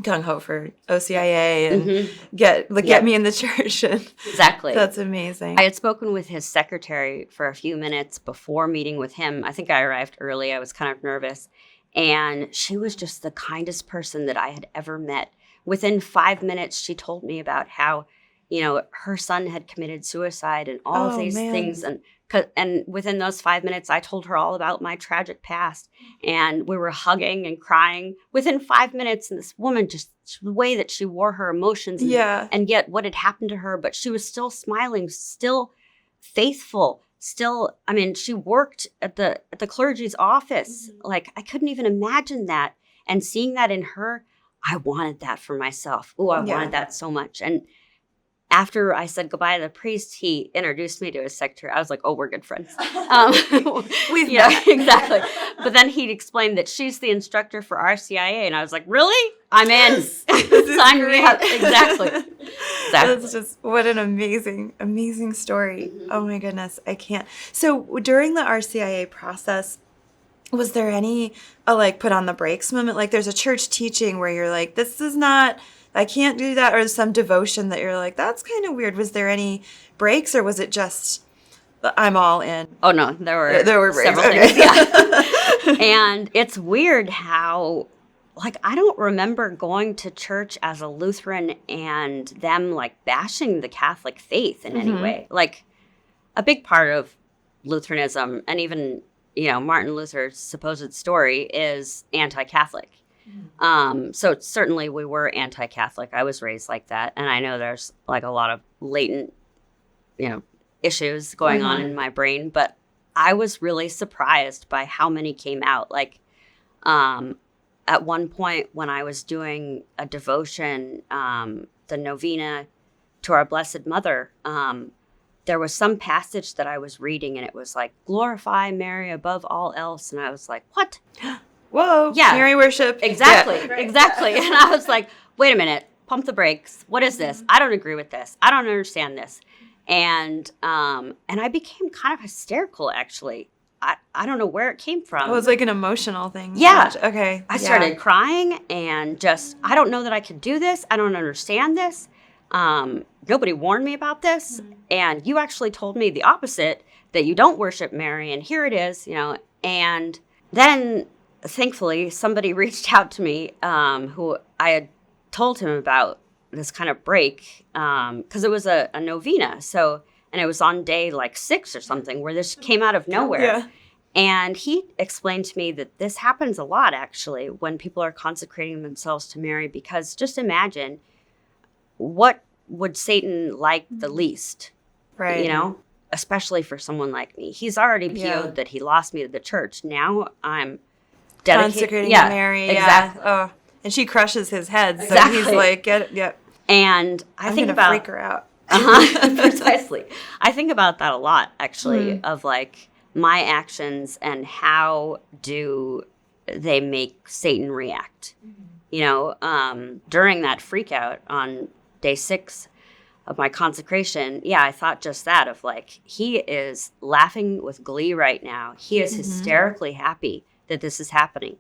gung-ho for OCIA and get me in the church. And exactly. That's amazing. I had spoken with his secretary for a few minutes before meeting with him. I think I arrived early. I was kind of nervous. And she was just the kindest person that I had ever met. Within 5 minutes, she told me about how, you know, her son had committed suicide and all of these things. And within those 5 minutes, I told her all about my tragic past. And we were hugging and crying within 5 minutes. And this woman, just the way that she wore her emotions and yet what had happened to her, but she was still smiling, still faithful. Still, I mean, she worked at the clergy's office. Like, I couldn't even imagine that. And seeing that in her, I wanted that for myself. Oh, I wanted that so much. And after I said goodbye to the priest, he introduced me to his secretary. I was like, oh, we're good friends. We've met. Exactly. But then he explained that she's the instructor for RCIA. And I was like, really? I'm in. Sign me up. Exactly. That's just, what an amazing, amazing story. Oh my goodness, I can't. So during the RCIA process, was there any like put on the brakes moment? Like, there's a church teaching where you're like, this is not, I can't do that, or some devotion that you're like, that's kind of weird. Was there any breaks, or was it just, I'm all in? Oh no, there were breaks. Several things. Yeah. And it's weird how, like, I don't remember going to church as a Lutheran and them like bashing the Catholic faith in any way. Like, a big part of Lutheranism, and even, you know, Martin Luther's supposed story, is anti-Catholic. So certainly we were anti-Catholic. I was raised like that. And I know there's like a lot of latent, you know, issues going on in my brain, but I was really surprised by how many came out. Like, at one point when I was doing a devotion, the novena to our Blessed Mother, there was some passage that I was reading and it was like, glorify Mary above all else. And I was like, what? Whoa, yeah, Mary worship. Exactly, exactly. And I was like, wait a minute, pump the brakes. What is this? I don't agree with this. I don't understand this. And I became kind of hysterical, actually. I don't know where it came from. It was like an emotional thing. Yeah. Okay. I started crying and just, I don't know that I could do this. I don't understand this. Nobody warned me about this. And you actually told me the opposite, that you don't worship Mary, and here it is, And then, thankfully, somebody reached out to me who I had told him about this kind of break because it was a novena. And it was on day like 6 or something where this came out of nowhere. Yeah. And he explained to me that this happens a lot, actually, when people are consecrating themselves to Mary, because just imagine, what would Satan like the least? Right. Especially for someone like me. He's already PO'd that he lost me to the church. Now I'm consecrating to Mary. Exactly. Yeah. Oh, and she crushes his head. So Exactly. he's like, get it. Yep. And I'm think about freak her out. Precisely. I think about that a lot, actually, of like my actions and how do they make Satan react. During that freak out on day 6 of my consecration, I thought just that of like, he is laughing with glee right now. He is hysterically happy that this is happening.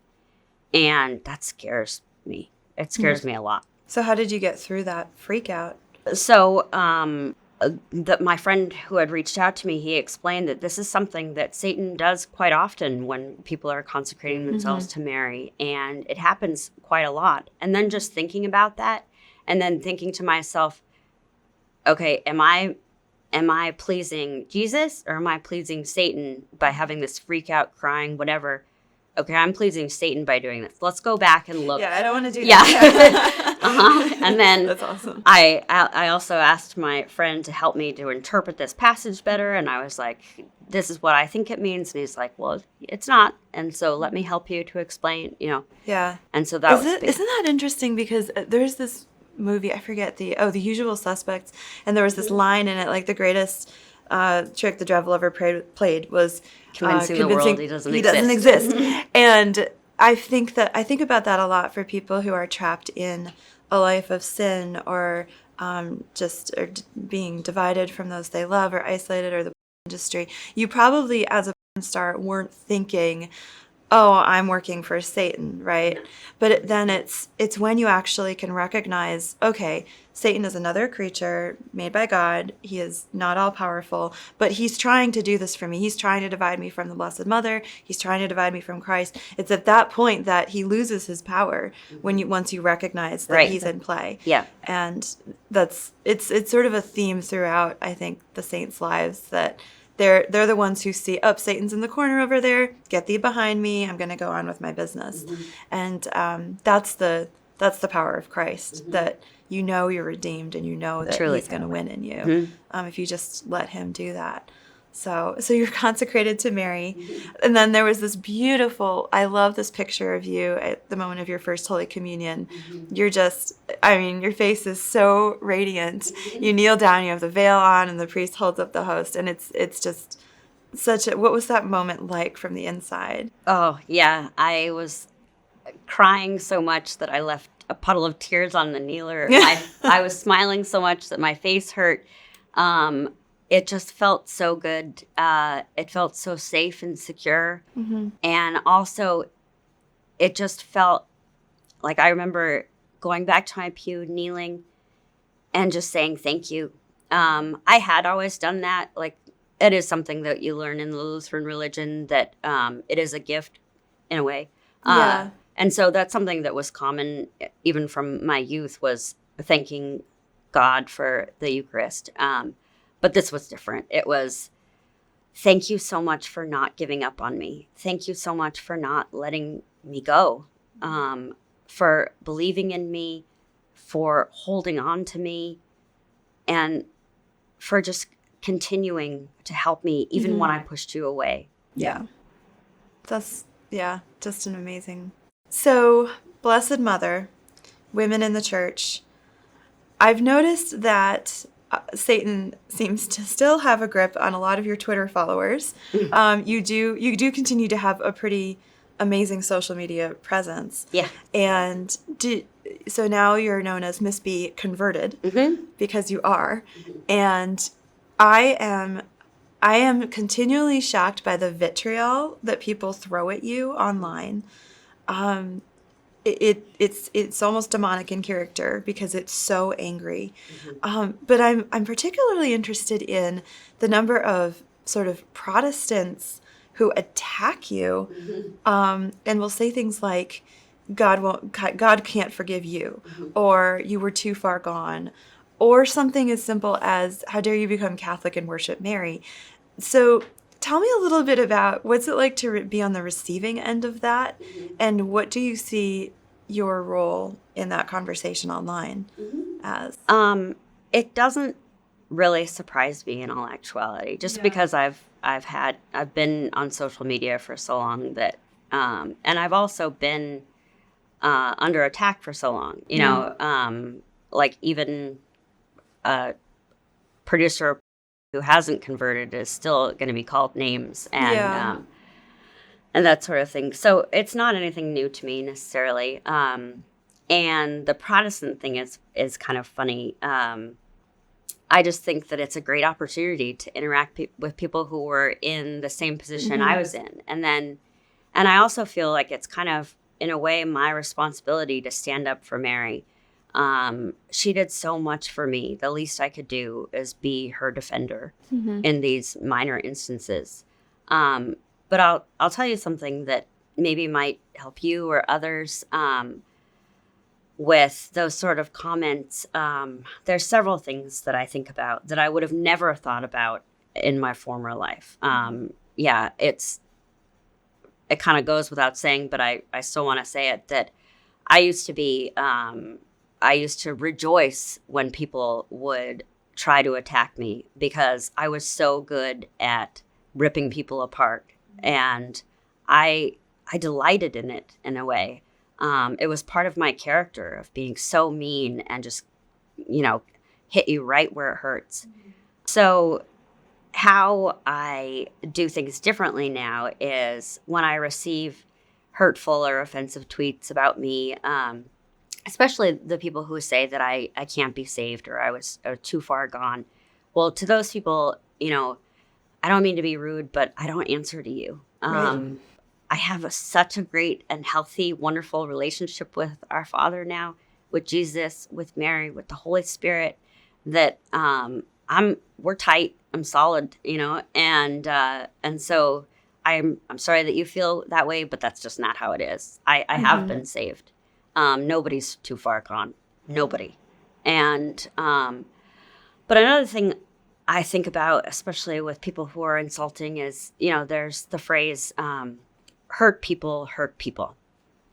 And that scares me. It scares me a lot. So how did you get through that freak out? So my friend who had reached out to me, he explained that this is something that Satan does quite often when people are consecrating themselves to Mary. And it happens quite a lot. And then just thinking about that and then thinking to myself, okay, am I pleasing Jesus or am I pleasing Satan by having this freak out, crying, whatever? Okay, I'm pleasing Satan by doing this. Let's go back and look. Yeah, I don't want to do that. And then that's awesome. I also asked my friend to help me to interpret this passage better. And I was like, this is what I think it means. And he's like, well, it's not. And so let me help you to explain, Yeah. And so that isn't that interesting? Because there's this movie, I forget The Usual Suspects. And there was this line in it, like the greatest trick the devil ever played was convincing the world he doesn't exist. And I think about that a lot for people who are trapped in a life of sin or being divided from those they love or isolated or the industry. You probably, as a porn star, weren't thinking, oh, I'm working for Satan, right? But then it's when you actually can recognize, okay, Satan is another creature made by God. He is not all powerful, but he's trying to do this for me. He's trying to divide me from the Blessed Mother. He's trying to divide me from Christ. It's at that point that he loses his power once you recognize that he's in play. Yeah. And it's sort of a theme throughout, I think, the saints' lives that they're the ones who see, oh, Satan's in the corner over there. Get thee behind me. I'm going to go on with my business. And that's the power of Christ, that you're redeemed and that truly he's going to win in you if you just let him do that. So you're consecrated to Mary. And then there was this beautiful, I love this picture of you at the moment of your first Holy Communion. You're just, your face is so radiant. You kneel down, you have the veil on, and the priest holds up the host. And it's just what was that moment like from the inside? Oh, yeah. I was crying so much that I left a puddle of tears on the kneeler. I was smiling so much that my face hurt. It just felt so good. It felt so safe and secure. And also, it just felt like I remember going back to my pew, kneeling, and just saying thank you. I had always done that. Like, it is something that you learn in the Lutheran religion, that it is a gift in a way. Yeah. And so that's something that was common even from my youth, was thanking God for the Eucharist. But this was different. It was, thank you so much for not giving up on me. Thank you so much for not letting me go, for believing in me, for holding on to me, and for just continuing to help me even when I pushed you away. Yeah. That's, just an amazing. So, Blessed Mother, women in the church, I've noticed that Satan seems to still have a grip on a lot of your Twitter followers. You do continue to have a pretty amazing social media presence. Yeah. And so now you're known as Miss B Converted, because you are. And I am continually shocked by the vitriol that people throw at you online. It's almost demonic in character because it's so angry. But I'm particularly interested in the number of sort of Protestants who attack you, and will say things like, God can't forgive you, or you were too far gone, or something as simple as, how dare you become Catholic and worship Mary. So tell me a little bit about what's it like to be on the receiving end of that, and what do you see your role in that conversation online as? It doesn't really surprise me in all actuality, just because I've been on social media for so long that, and I've also been under attack for so long, you know, like even a producer who hasn't converted is still going to be called names and that sort of thing. So it's not anything new to me necessarily. And the Protestant thing is kind of funny. I just think that it's a great opportunity to interact with people who were in the same position I was in. And I also feel like it's kind of, in a way, my responsibility to stand up for Mary. She did so much for me. The least I could do is be her defender in these minor instances. But I'll tell you something that maybe might help you or others with those sort of comments. There's several things that I think about that I would have never thought about in my former life. It kind of goes without saying, but I still want to say it, that I used to rejoice when people would try to attack me because I was so good at ripping people apart. And I delighted in it in a way. It was part of my character of being so mean and just, hit you right where it hurts. So how I do things differently now is when I receive hurtful or offensive tweets about me, especially the people who say that I can't be saved or I was too far gone. Well, to those people, I don't mean to be rude, but I don't answer to you. Right. I have such a great and healthy, wonderful relationship with our Father now, with Jesus, with Mary, with the Holy Spirit, that we're tight. I'm solid, and so I'm sorry that you feel that way, but that's just not how it is. I have been saved. Nobody's too far gone. Nobody. And but another thing I think about, especially with people who are insulting, is there's the phrase hurt people.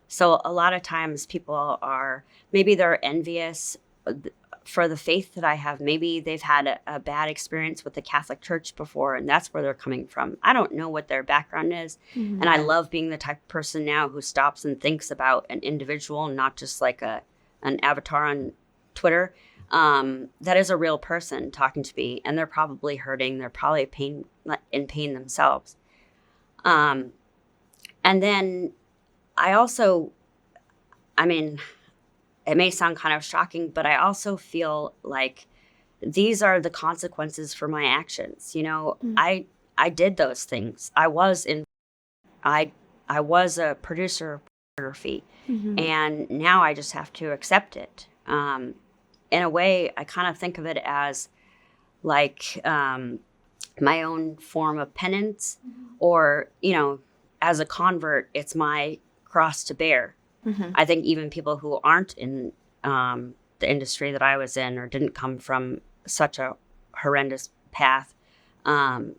So a lot of times people they're envious for the faith that I have. Maybe they've had a bad experience with the Catholic Church before, and that's where they're coming from. I don't know what their background is. And I love being the type of person now who stops and thinks about an individual, not just like an avatar on Twitter. That is a real person talking to me, and they're probably hurting. They're probably in pain themselves. And then I also, it may sound kind of shocking, but I also feel like these are the consequences for my actions. I did those things. I was a producer of pornography, and now I just have to accept it. In a way, I kind of think of it as like my own form of penance, or, as a convert, it's my cross to bear. I think even people who aren't in the industry that I was in or didn't come from such a horrendous path, that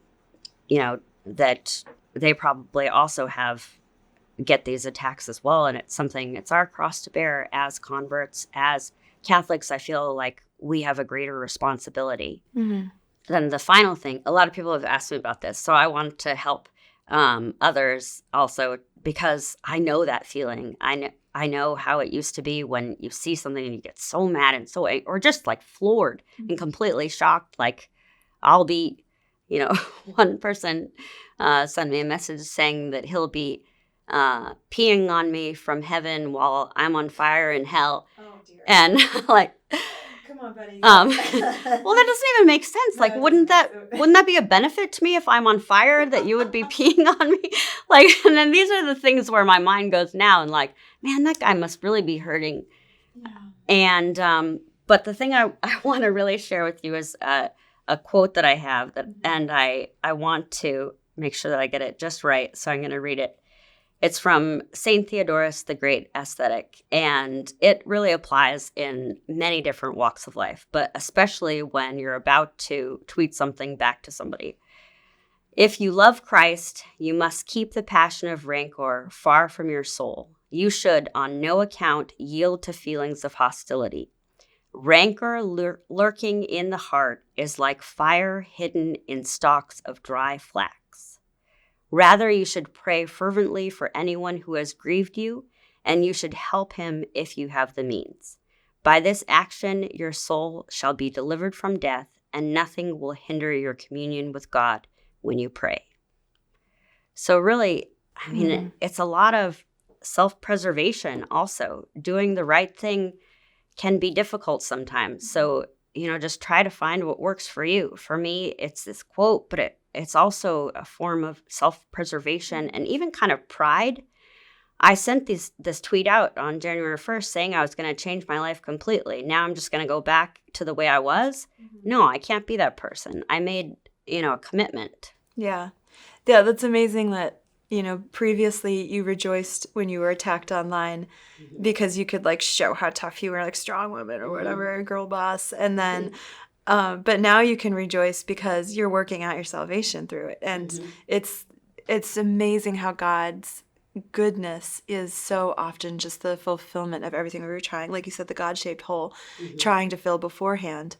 they probably also get these attacks as well. And it's our cross to bear as converts, as Catholics. I feel like we have a greater responsibility. Then the final thing, a lot of people have asked me about this, so I want to help others also, because I know that feeling. I know how it used to be when you see something and you get so mad and so angry, or just like floored and completely shocked. Like I'll be, one person sent me a message saying that he'll be peeing on me from heaven while I'm on fire in hell. Oh dear. And like, come on, buddy. Well, that doesn't even make sense. No, like, wouldn't that be a benefit to me if I'm on fire, that you would be peeing on me? Like, and then these are the things where my mind goes now, and like, man, that guy must really be hurting. Yeah. And but the thing I want to really share with you is a quote that I have and I want to make sure that I get it just right. So I'm going to read it. It's from St. Theodorus the Great Ascetic, and it really applies in many different walks of life, but especially when you're about to tweet something back to somebody. If you love Christ, you must keep the passion of rancor far from your soul. You should on no account yield to feelings of hostility. Rancor lurking in the heart is like fire hidden in stalks of dry flax. Rather, you should pray fervently for anyone who has grieved you, and you should help him if you have the means. By this action, your soul shall be delivered from death, and nothing will hinder your communion with God when you pray. So really, I mean, it's a lot of self-preservation also. Doing the right thing can be difficult sometimes. So, just try to find what works for you. For me, it's this quote, but it's also a form of self-preservation and even kind of pride. I sent this tweet out on January 1st saying I was going to change my life completely. Now I'm just going to go back to the way I was. No, I can't be that person. I made, a commitment. Yeah. Yeah, that's amazing that, previously you rejoiced when you were attacked online because you could show how tough you were, like strong woman or whatever, girl boss. And then, but now you can rejoice because you're working out your salvation through it. And it's amazing how God's goodness is so often just the fulfillment of everything we were trying, like you said, the God-shaped hole, trying to fill beforehand.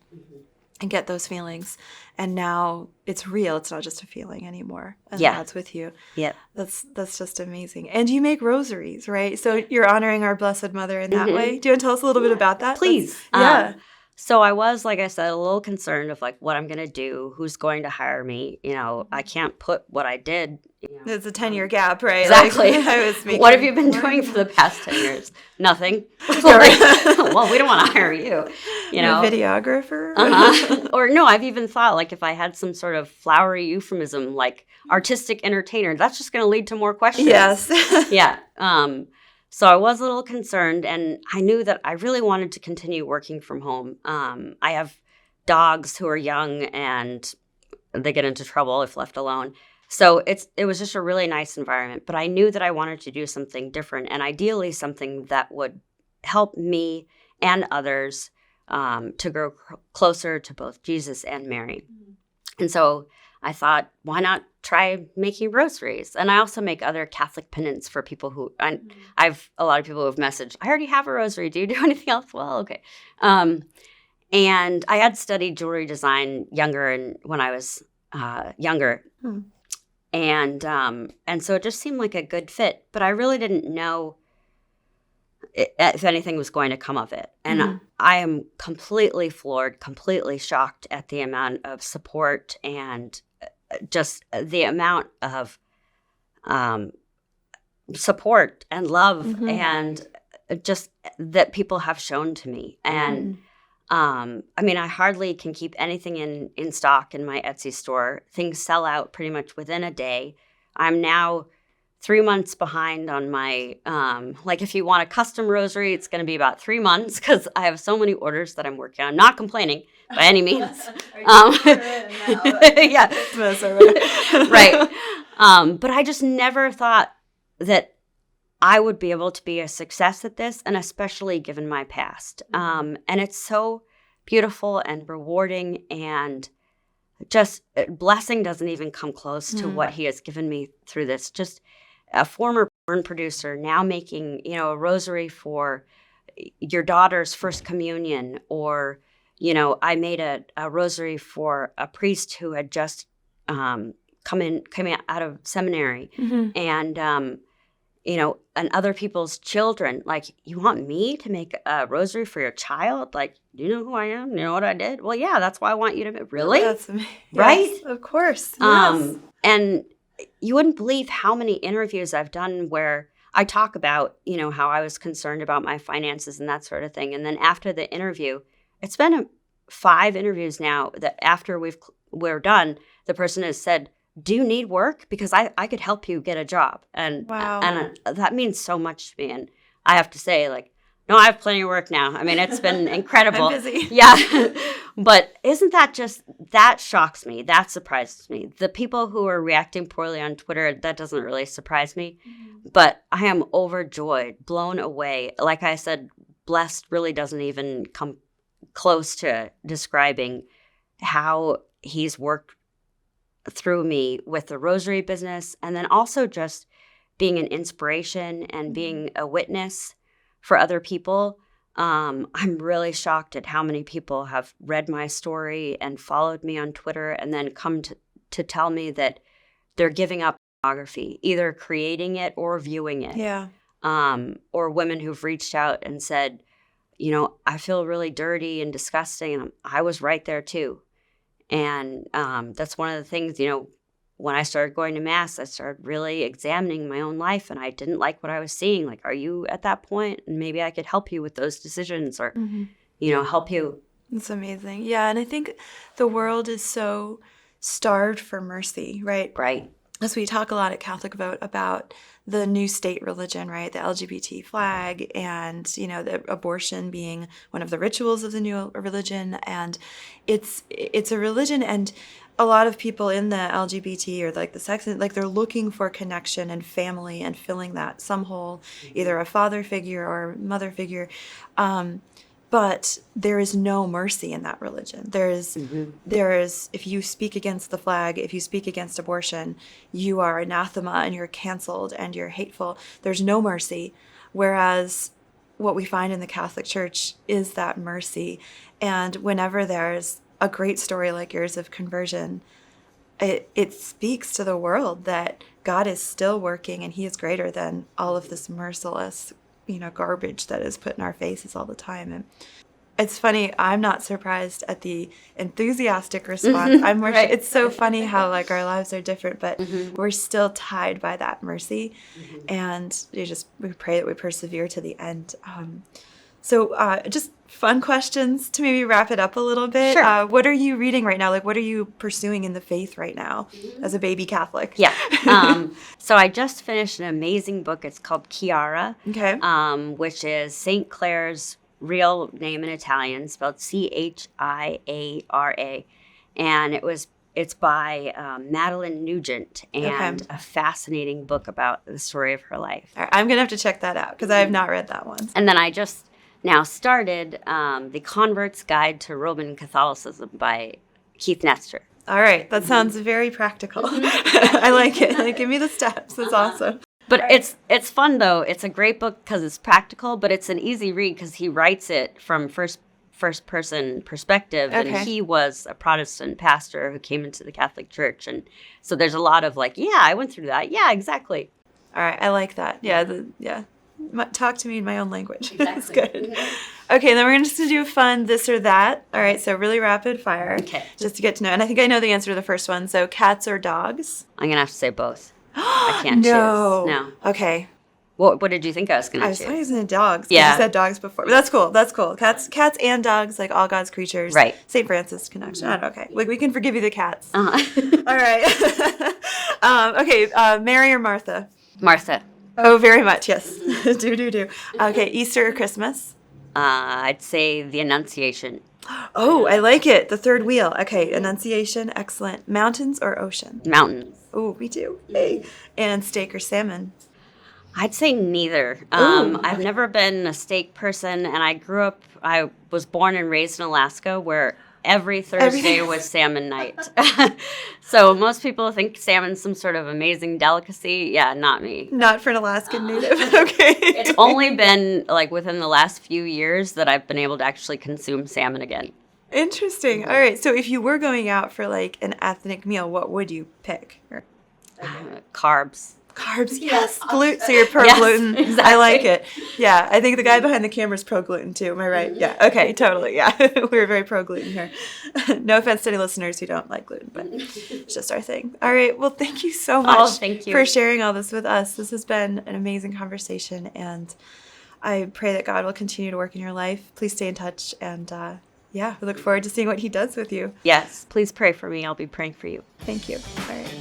And get those feelings. And now it's real. It's not just a feeling anymore. And God's with you. Yep. That's just amazing. And you make rosaries, right? So you're honoring our Blessed Mother in that way. Do you want to tell us a little bit about that? Please. Yeah. So I was, like I said, a little concerned of what I'm going to do, who's going to hire me. I can't put what I did. There's a 10-year gap, right? Exactly. What have you been doing for the past 10 years? Nothing. Well, we don't want to hire you. A videographer? Or no, I've even thought if I had some sort of flowery euphemism like artistic entertainer, that's just going to lead to more questions. Yes. Yeah. So I was a little concerned, and I knew that I really wanted to continue working from home. I have dogs who are young, and they get into trouble if left alone. So it was just a really nice environment. But I knew that I wanted to do something different, and ideally something that would help me and others to grow closer to both Jesus and Mary. And so I thought, why not try making rosaries? And I also make other Catholic pendants for people who, I've a lot of people who have messaged, I already have a rosary. Do you do anything else? Well, okay. And I had studied jewelry design when I was younger. And so it just seemed like a good fit. But I really didn't know if anything was going to come of it. And I am completely floored, completely shocked at the amount of support and just the amount of support and love and just that people have shown to me. And I hardly can keep anything in stock in my Etsy store. Things sell out pretty much within a day. I'm now 3 months behind on my, if you want a custom rosary, it's going to be about 3 months because I have so many orders that I'm working on. I'm not complaining by any means. Yeah. Right. But I just never thought that I would be able to be a success at this, and especially given my past. And it's so beautiful and rewarding, and just blessing doesn't even come close to what he has given me through this. Just a former porn producer now making, a rosary for your daughter's first communion, or, I made a rosary for a priest who had just come out of seminary, and and other people's children. You want me to make a rosary for your child? Do you know who I am? You know what I did? Well, yeah, that's why I want you to make. Really? That's amazing. Right? Yes, of course. Yes. And you wouldn't believe how many interviews I've done where I talk about, how I was concerned about my finances and that sort of thing. And then after the interview, it's been 5 interviews now that after we're done, the person has said, do you need work? Because I could help you get a job. And, wow. And that means so much to me. And I have to say, No, I have plenty of work now. I mean, it's been incredible. I'm busy. Yeah. But isn't that shocks me. That surprises me. The people who are reacting poorly on Twitter, that doesn't really surprise me. Mm-hmm. But I am overjoyed, blown away. Like I said, blessed really doesn't even come close to describing how he's worked through me with the Rosary business, and then also just being an inspiration and being a witness for other people. I'm really shocked at how many people have read my story and followed me on Twitter and then come to tell me that they're giving up pornography, either creating it or viewing it. Yeah. Or women who've reached out and said, I feel really dirty and disgusting, and I was right there too. And that's one of the things, when I started going to Mass, I started really examining my own life, and I didn't like what I was seeing. Like, are you at that point? And maybe I could help you with those decisions or, help you. It's amazing. Yeah, and I think the world is so starved for mercy, right? Right. As we talk a lot at Catholic Vote about the new state religion, right? The LGBT flag and, the abortion being one of the rituals of the new religion. And it's a religion, and a lot of people in the LGBT or like the sex, like they're looking for connection and family and filling that some hole, either a father figure or mother figure. But there is no mercy in that religion. There is, if you speak against the flag, if you speak against abortion, you are anathema and you're canceled and you're hateful. There's no mercy. Whereas what we find in the Catholic Church is that mercy. And whenever there's a great story like yours of conversion, it speaks to the world that God is still working and he is greater than all of this merciless garbage that is put in our faces all the time. And it's funny, I'm not surprised at the enthusiastic response. I'm more, right. It's so funny how like our lives are different, but we're still tied by that mercy. And we pray that we persevere to the end. So just fun questions to maybe wrap it up a little bit. Sure. What are you reading right now? Like, what are you pursuing in the faith right now as a baby Catholic? Yeah. So I just finished an amazing book. It's called P0rn, okay. Which is St. Clare's real name in Italian, spelled Chiara. And it's by Madeline Nugent, and a fascinating book about the story of her life. All right, I'm going to have to check that out because I have not read that one. And then I just now started The Convert's Guide to Roman Catholicism by Keith Nestor. All right. That sounds very practical. I like it. Like, give me the steps. That's awesome. But it's fun, though. It's a great book because it's practical, but it's an easy read because he writes it from first-person perspective. Okay. And he was a Protestant pastor who came into the Catholic Church. And so there's a lot of like, yeah, I went through that. Yeah, exactly. All right. I like that. Yeah. Talk to me in my own language. Exactly. That's good. Okay, then we're just going to do a fun this or that. All right, so really rapid fire. Okay. Just to get to know. And I think I know the answer to the first one. So cats or dogs? I'm going to have to say both. I can't choose. No. Okay. What did you think I was going to choose? I was saying dogs. Yeah. You said dogs before. But that's cool. Cats and dogs, like all God's creatures. Right. St. Francis connection. Okay. Like, we can forgive you the cats. Uh-huh. All right. Okay, Mary or Martha? Martha. Oh, very much, yes. do. Okay, Easter or Christmas? I'd say the Annunciation. Oh, I like it. The third wheel. Okay, Annunciation, excellent. Mountains or ocean? Mountains. Oh, me too. Hey. And steak or salmon? I'd say neither. I've never been a steak person, and I was born and raised in Alaska where every Thursday was salmon night. So most people think salmon's some sort of amazing delicacy. Yeah, not me. Not for an Alaskan native. Okay. It's only been like within the last few years that I've been able to actually consume salmon again. Interesting. All right. So if you were going out for like an ethnic meal, what would you pick? Carbs. Carbs, yes. Gluten. So you're pro-gluten. Yes, exactly. I like it. Yeah, I think the guy behind the camera is pro-gluten too. Am I right? Yeah. Okay, totally. Yeah, we're very pro-gluten here. No offense to any listeners who don't like gluten, but it's just our thing. All right. Well, thank you so much for sharing all this with us. This has been an amazing conversation, and I pray that God will continue to work in your life. Please stay in touch, and we look forward to seeing what he does with you. Yes. Please pray for me. I'll be praying for you. Thank you. All right.